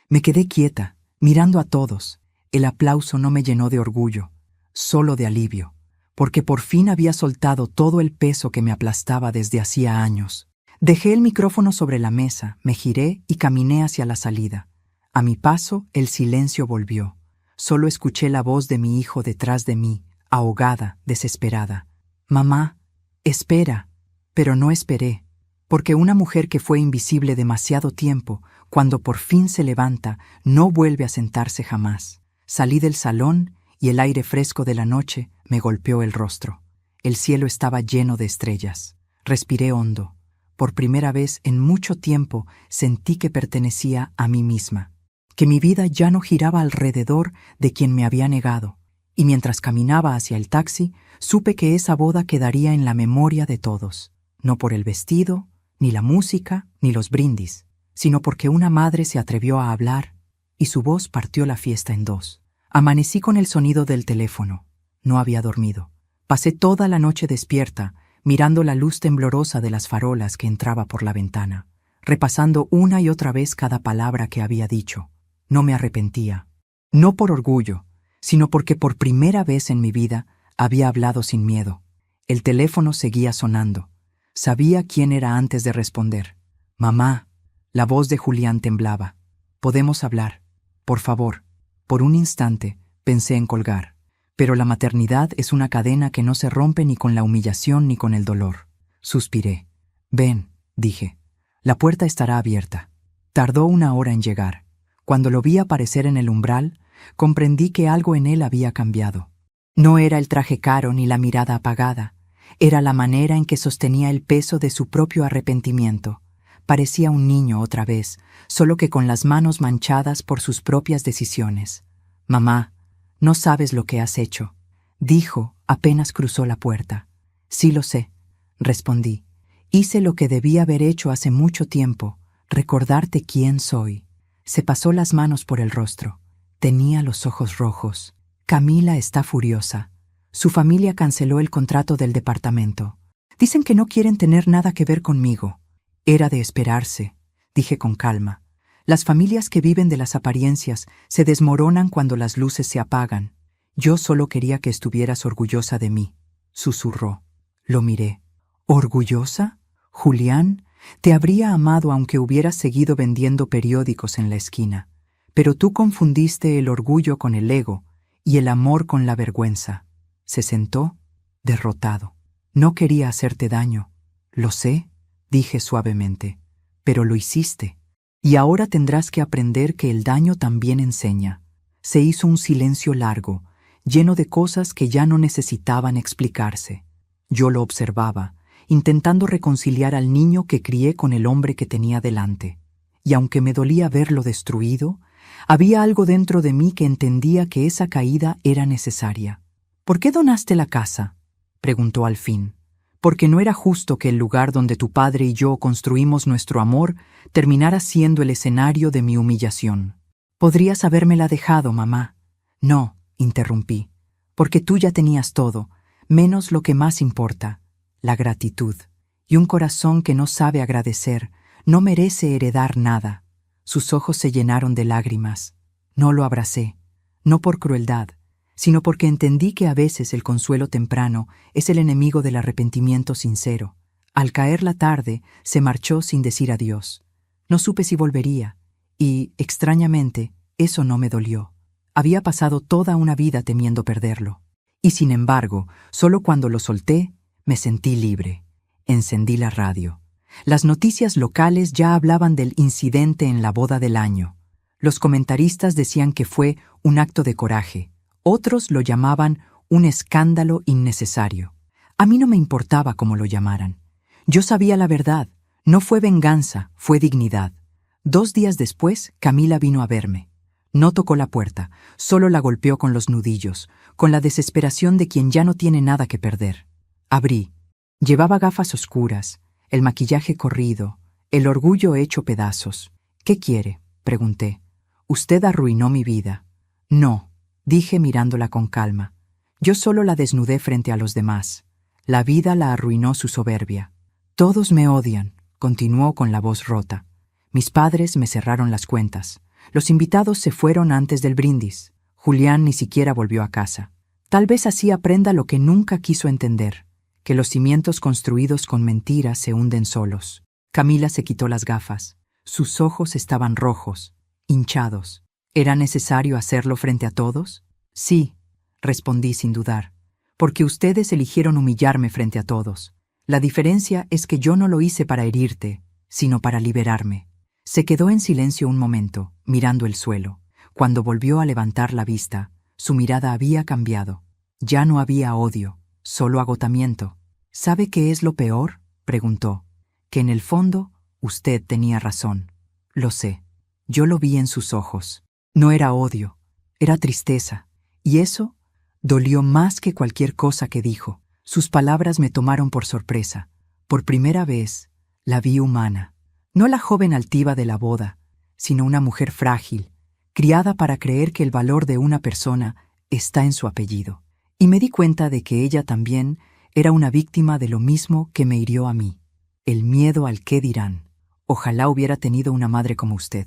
Me quedé quieta, mirando a todos. El aplauso no me llenó de orgullo, solo de alivio, porque por fin había soltado todo el peso que me aplastaba desde hacía años. Dejé el micrófono sobre la mesa, me giré y caminé hacia la salida. A mi paso, el silencio volvió. Solo escuché la voz de mi hijo detrás de mí, ahogada, desesperada. «Mamá, espera». Pero no esperé, porque una mujer que fue invisible demasiado tiempo, cuando por fin se levanta, no vuelve a sentarse jamás. Salí del salón y el aire fresco de la noche me golpeó el rostro. El cielo estaba lleno de estrellas. Respiré hondo. Por primera vez en mucho tiempo sentí que pertenecía a mí misma, que mi vida ya no giraba alrededor de quien me había negado, y mientras caminaba hacia el taxi, supe que esa boda quedaría en la memoria de todos, no por el vestido, ni la música, ni los brindis, sino porque una madre se atrevió a hablar, y su voz partió la fiesta en dos. Amanecí con el sonido del teléfono. No había dormido. Pasé toda la noche despierta, mirando la luz temblorosa de las farolas que entraba por la ventana, repasando una y otra vez cada palabra que había dicho. No me arrepentía. No por orgullo, sino porque por primera vez en mi vida había hablado sin miedo. El teléfono seguía sonando. Sabía quién era antes de responder. «Mamá». La voz de Julián temblaba. «¿Podemos hablar? Por favor». Por un instante pensé en colgar. Pero la maternidad es una cadena que no se rompe ni con la humillación ni con el dolor. Suspiré. «Ven», dije. «La puerta estará abierta». Tardó 1 hora en llegar. Cuando lo vi aparecer en el umbral, comprendí que algo en él había cambiado. No era el traje caro ni la mirada apagada. Era la manera en que sostenía el peso de su propio arrepentimiento. Parecía un niño otra vez, solo que con las manos manchadas por sus propias decisiones. «Mamá, no sabes lo que has hecho», dijo apenas cruzó la puerta. «Sí lo sé», respondí. «Hice lo que debí haber hecho hace mucho tiempo, recordarte quién soy». Se pasó las manos por el rostro. Tenía los ojos rojos. «Camila está furiosa. Su familia canceló el contrato del departamento. Dicen que no quieren tener nada que ver conmigo». «Era de esperarse», dije con calma. «Las familias que viven de las apariencias se desmoronan cuando las luces se apagan. Yo solo quería que estuvieras orgullosa de mí», susurró. Lo miré. «¿Orgullosa? Julián, te habría amado aunque hubieras seguido vendiendo periódicos en la esquina. Pero tú confundiste el orgullo con el ego y el amor con la vergüenza». Se sentó, derrotado. «No quería hacerte daño. Lo sé», dije suavemente, «pero lo hiciste. Y ahora tendrás que aprender que el daño también enseña». Se hizo un silencio largo, lleno de cosas que ya no necesitaban explicarse. Yo lo observaba, intentando reconciliar al niño que crié con el hombre que tenía delante. Y aunque me dolía verlo destruido, había algo dentro de mí que entendía que esa caída era necesaria. «¿Por qué donaste la casa?», preguntó al fin. «Porque no era justo que el lugar donde tu padre y yo construimos nuestro amor terminara siendo el escenario de mi humillación». «Podrías habérmela dejado, mamá». «No», interrumpí, «porque tú ya tenías todo, menos lo que más importa, la gratitud. Y un corazón que no sabe agradecer no merece heredar nada». Sus ojos se llenaron de lágrimas. No lo abracé, no por crueldad, sino porque entendí que a veces el consuelo temprano es el enemigo del arrepentimiento sincero. Al caer la tarde, se marchó sin decir adiós. No supe si volvería, y, extrañamente, eso no me dolió. Había pasado toda una vida temiendo perderlo. Y sin embargo, solo cuando lo solté, me sentí libre. Encendí la radio. Las noticias locales ya hablaban del incidente en la boda del año. Los comentaristas decían que fue un acto de coraje. Otros lo llamaban un escándalo innecesario. A mí no me importaba cómo lo llamaran. Yo sabía la verdad. No fue venganza, fue dignidad. 2 días después, Camila vino a verme. No tocó la puerta, solo la golpeó con los nudillos, con la desesperación de quien ya no tiene nada que perder. Abrí. Llevaba gafas oscuras, el maquillaje corrido, el orgullo hecho pedazos. «¿Qué quiere?», pregunté. «Usted arruinó mi vida». «No», dije mirándola con calma. «Yo solo la desnudé frente a los demás. La vida la arruinó su soberbia». «Todos me odian», continuó con la voz rota. «Mis padres me cerraron las cuentas. Los invitados se fueron antes del brindis. Julián ni siquiera volvió a casa. Tal vez así aprenda lo que nunca quiso entender, que los cimientos construidos con mentiras se hunden solos». Camila se quitó las gafas. Sus ojos estaban rojos, hinchados. «¿Era necesario hacerlo frente a todos?». «Sí», respondí sin dudar, «porque ustedes eligieron humillarme frente a todos. La diferencia es que yo no lo hice para herirte, sino para liberarme». Se quedó en silencio un momento, mirando el suelo. Cuando volvió a levantar la vista, su mirada había cambiado. Ya no había odio, solo agotamiento. «¿Sabe qué es lo peor?», preguntó. «Que en el fondo, usted tenía razón». «Lo sé». Yo lo vi en sus ojos. No era odio, era tristeza. Y eso dolió más que cualquier cosa que dijo. Sus palabras me tomaron por sorpresa. Por primera vez, la vi humana. No la joven altiva de la boda, sino una mujer frágil, criada para creer que el valor de una persona está en su apellido. Y me di cuenta de que ella también era una víctima de lo mismo que me hirió a mí. El miedo al qué dirán. «Ojalá hubiera tenido una madre como usted»,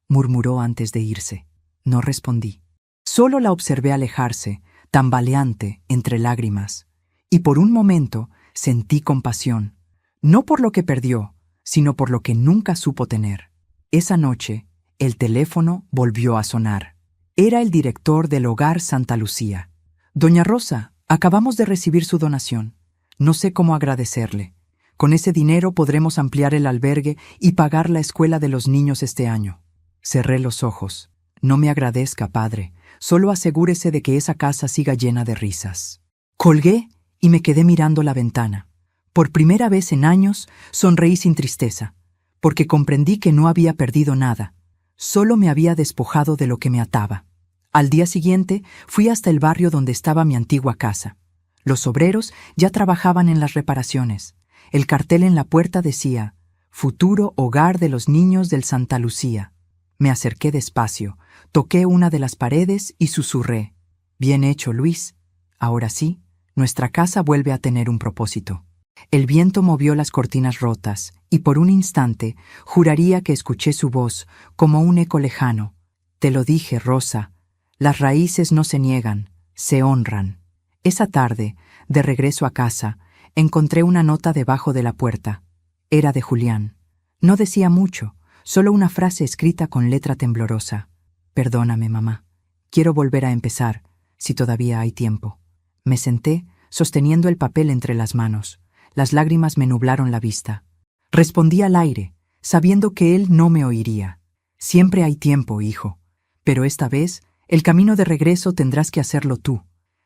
murmuró antes de irse. No respondí. Solo la observé alejarse, tambaleante entre lágrimas. Y por un momento sentí compasión, no por lo que perdió, sino por lo que nunca supo tener. Esa noche, el teléfono volvió a sonar. Era el director del Hogar Santa Lucía. «Doña Rosa, acabamos de recibir su donación. No sé cómo agradecerle. Con ese dinero podremos ampliar el albergue y pagar la escuela de los niños este año». Cerré los ojos. «No me agradezca, padre. Solo asegúrese de que esa casa siga llena de risas». Colgué y me quedé mirando la ventana. Por primera vez en años sonreí sin tristeza, porque comprendí que no había perdido nada. Solo me había despojado de lo que me ataba. Al día siguiente fui hasta el barrio donde estaba mi antigua casa. Los obreros ya trabajaban en las reparaciones. El cartel en la puerta decía: «Futuro hogar de los niños del Santa Lucía». Me acerqué despacio, toqué una de las paredes y susurré: «Bien hecho, Luis. Ahora sí, nuestra casa vuelve a tener un propósito». El viento movió las cortinas rotas, y por un instante juraría que escuché su voz como un eco lejano. «Te lo dije, Rosa, las raíces no se niegan, se honran». Esa tarde, de regreso a casa, encontré una nota debajo de la puerta. Era de Julián. No decía mucho, solo una frase escrita con letra temblorosa: «Perdóname, mamá. Quiero volver a empezar, si todavía hay tiempo». Me senté, sosteniendo el papel entre las manos. Las lágrimas me nublaron la vista. Respondí al aire, sabiendo que él no me oiría. «Siempre hay tiempo, hijo. Pero esta vez, el camino de regreso tendrás que hacerlo tú».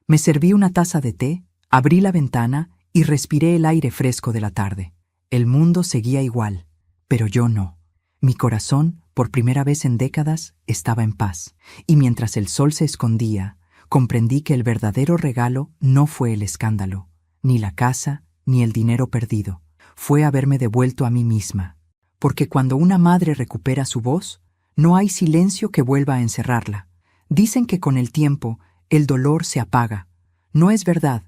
Me serví una taza de té, abrí la ventana y respiré el aire fresco de la tarde. El mundo seguía igual, pero yo no. Mi corazón, por primera vez en décadas, estaba en paz. Y mientras el sol se escondía, comprendí que el verdadero regalo no fue el escándalo, ni la casa, ni el dinero perdido. Fue haberme devuelto a mí misma. Porque cuando una madre recupera su voz, no hay silencio que vuelva a encerrarla. Dicen que con el tiempo el dolor se apaga. No es verdad.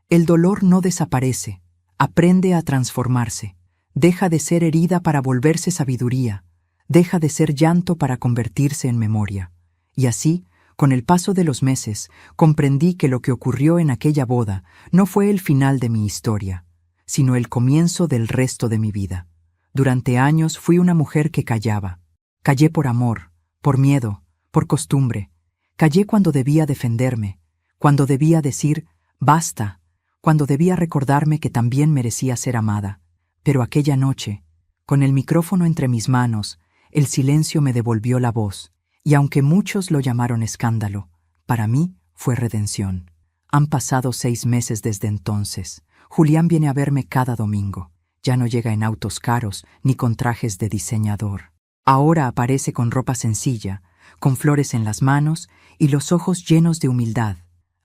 El dolor no desaparece. Aprende a transformarse. Deja de ser herida para volverse sabiduría. Deja de ser llanto para convertirse en memoria. Y así, con el paso de los meses, comprendí que lo que ocurrió en aquella boda no fue el final de mi historia, sino el comienzo del resto de mi vida. Durante años fui una mujer que callaba. Callé por amor, por miedo, por costumbre. Callé cuando debía defenderme, cuando debía decir «basta», cuando debía recordarme que también merecía ser amada. Pero aquella noche, Con el micrófono entre mis manos, el silencio me devolvió la voz, y aunque muchos lo llamaron escándalo, para mí fue redención. Han pasado 6 meses desde entonces. Julián viene a verme cada domingo. Ya no llega en autos caros ni con trajes de diseñador. Ahora aparece con ropa sencilla, con flores en las manos y los ojos llenos de humildad.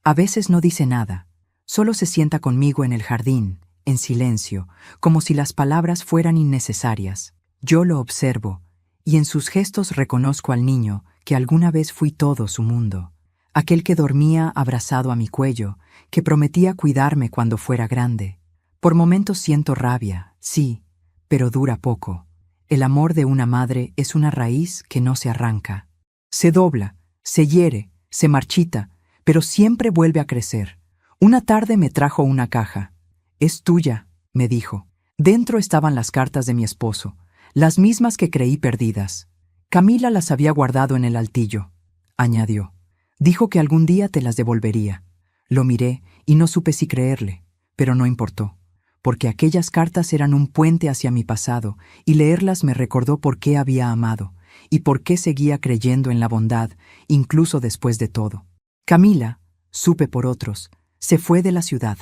A veces no dice nada, solo se sienta conmigo en el jardín, en silencio, como si las palabras fueran innecesarias. Yo lo observo, y en sus gestos reconozco al niño que alguna vez fui todo su mundo. Aquel que dormía abrazado a mi cuello, que prometía cuidarme cuando fuera grande. Por momentos siento rabia, sí, pero dura poco. El amor de una madre es una raíz que no se arranca. Se dobla, se hiere, se marchita, pero siempre vuelve a crecer. Una tarde me trajo una caja. «Es tuya», me dijo. Dentro estaban las cartas de mi esposo, las mismas que creí perdidas. Camila las había guardado en el altillo, añadió. Dijo que algún día te las devolvería. Lo miré y no supe si creerle, pero no importó, porque aquellas cartas eran un puente hacia mi pasado y leerlas me recordó por qué había amado y por qué seguía creyendo en la bondad, incluso después de todo. Camila, supe por otros, se fue de la ciudad.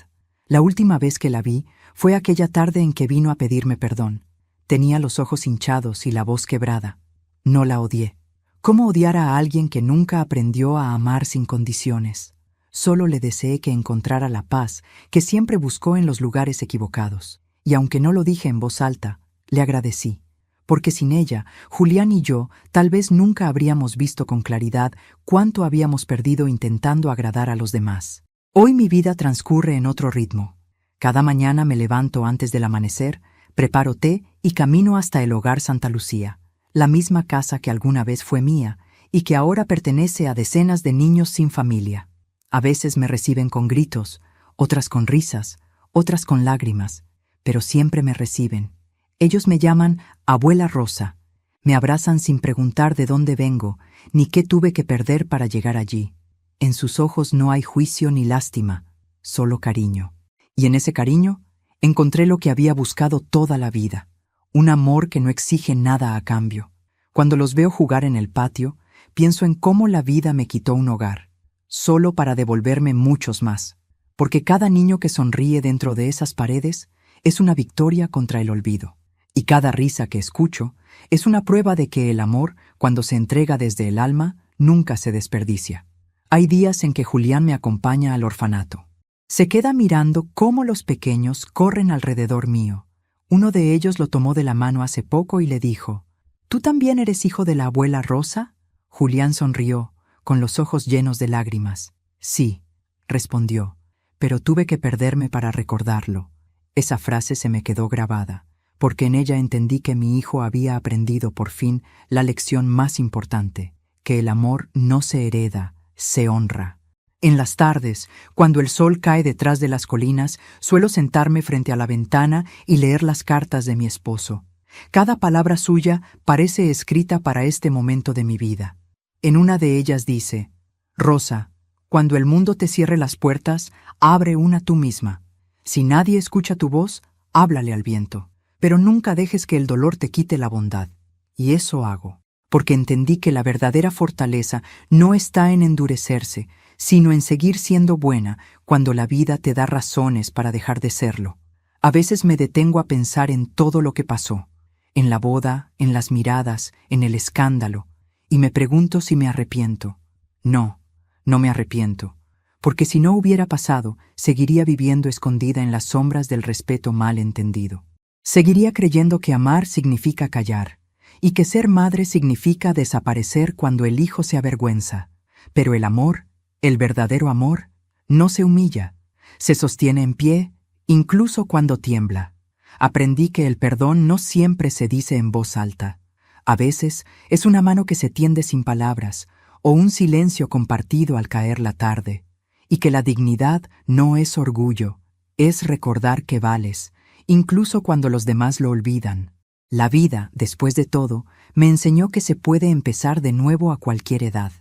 La última vez que la vi fue aquella tarde en que vino a pedirme perdón. Tenía los ojos hinchados y la voz quebrada. No la odié. ¿Cómo odiar a alguien que nunca aprendió a amar sin condiciones? Solo le deseé que encontrara la paz que siempre buscó en los lugares equivocados. Y aunque no lo dije en voz alta, le agradecí, porque sin ella, Julián y yo tal vez nunca habríamos visto con claridad cuánto habíamos perdido intentando agradar a los demás. Hoy mi vida transcurre en otro ritmo. Cada mañana me levanto antes del amanecer, preparo té y camino hasta el hogar Santa Lucía, la misma casa que alguna vez fue mía y que ahora pertenece a decenas de niños sin familia. A veces me reciben con gritos, otras con risas, otras con lágrimas, pero siempre me reciben. Ellos me llaman Abuela Rosa. Me abrazan sin preguntar de dónde vengo, ni qué tuve que perder para llegar allí. En sus ojos no hay juicio ni lástima, solo cariño. Y en ese cariño encontré lo que había buscado toda la vida, un amor que no exige nada a cambio. Cuando los veo jugar en el patio, pienso en cómo la vida me quitó un hogar, solo para devolverme muchos más, porque cada niño que sonríe dentro de esas paredes es una victoria contra el olvido. Y cada risa que escucho es una prueba de que el amor, cuando se entrega desde el alma, nunca se desperdicia. Hay días en que Julián me acompaña al orfanato. Se queda mirando cómo los pequeños corren alrededor mío. Uno de ellos lo tomó de la mano hace poco y le dijo, «¿Tú también eres hijo de la abuela Rosa?» Julián sonrió, con los ojos llenos de lágrimas. «Sí», respondió, «pero tuve que perderme para recordarlo». Esa frase se me quedó grabada, porque en ella entendí que mi hijo había aprendido por fin la lección más importante, que el amor no se hereda, se honra. En las tardes, cuando el sol cae detrás de las colinas, suelo sentarme frente a la ventana y leer las cartas de mi esposo. Cada palabra suya parece escrita para este momento de mi vida. En una de ellas dice, «Rosa, cuando el mundo te cierre las puertas, abre una tú misma. Si nadie escucha tu voz, háblale al viento. Pero nunca dejes que el dolor te quite la bondad». Y eso hago, porque entendí que la verdadera fortaleza no está en endurecerse, sino en seguir siendo buena cuando la vida te da razones para dejar de serlo. A veces me detengo a pensar en todo lo que pasó, en la boda, en las miradas, en el escándalo, y me pregunto si me arrepiento. No, no me arrepiento, porque si no hubiera pasado, seguiría viviendo escondida en las sombras del respeto mal entendido. Seguiría creyendo que amar significa callar, y que ser madre significa desaparecer cuando el hijo se avergüenza. Pero el amor, el verdadero amor, no se humilla, se sostiene en pie, incluso cuando tiembla. Aprendí que el perdón no siempre se dice en voz alta. A veces es una mano que se tiende sin palabras, o un silencio compartido al caer la tarde. Y que la dignidad no es orgullo, es recordar que vales, incluso cuando los demás lo olvidan. La vida, después de todo, me enseñó que se puede empezar de nuevo a cualquier edad,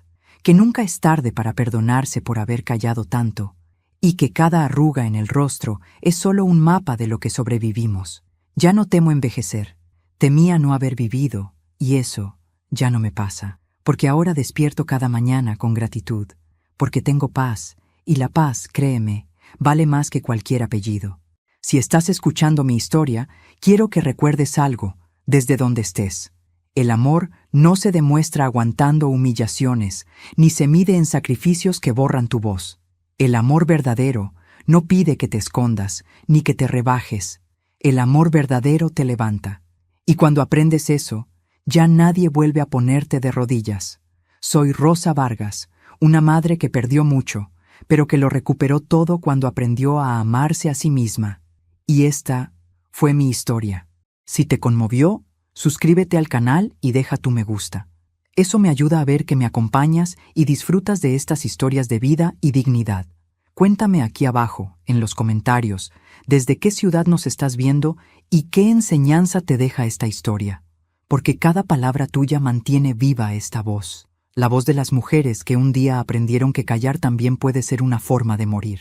que nunca es tarde para perdonarse por haber callado tanto, y que cada arruga en el rostro es solo un mapa de lo que sobrevivimos. Ya no temo envejecer, Temía no haber vivido, y eso ya no me pasa, porque ahora despierto cada mañana con gratitud, porque tengo paz, y la paz, créeme, vale más que cualquier apellido. Si estás escuchando mi historia, quiero que recuerdes algo, desde donde estés. El amor no se demuestra aguantando humillaciones, ni se mide en sacrificios que borran tu voz. El amor verdadero no pide que te escondas, ni que te rebajes. El amor verdadero te levanta. Y cuando aprendes eso, ya nadie vuelve a ponerte de rodillas. Soy Rosa Vargas, una madre que perdió mucho, pero que lo recuperó todo cuando aprendió a amarse a sí misma. Y esta fue mi historia. Si te conmovió, suscríbete al canal y deja tu me gusta. Eso me ayuda a ver que me acompañas y disfrutas de estas historias de vida y dignidad. Cuéntame aquí abajo, en los comentarios, desde qué ciudad nos estás viendo y qué enseñanza te deja esta historia. Porque cada palabra tuya mantiene viva esta voz. La voz de las mujeres que un día aprendieron que callar también puede ser una forma de morir.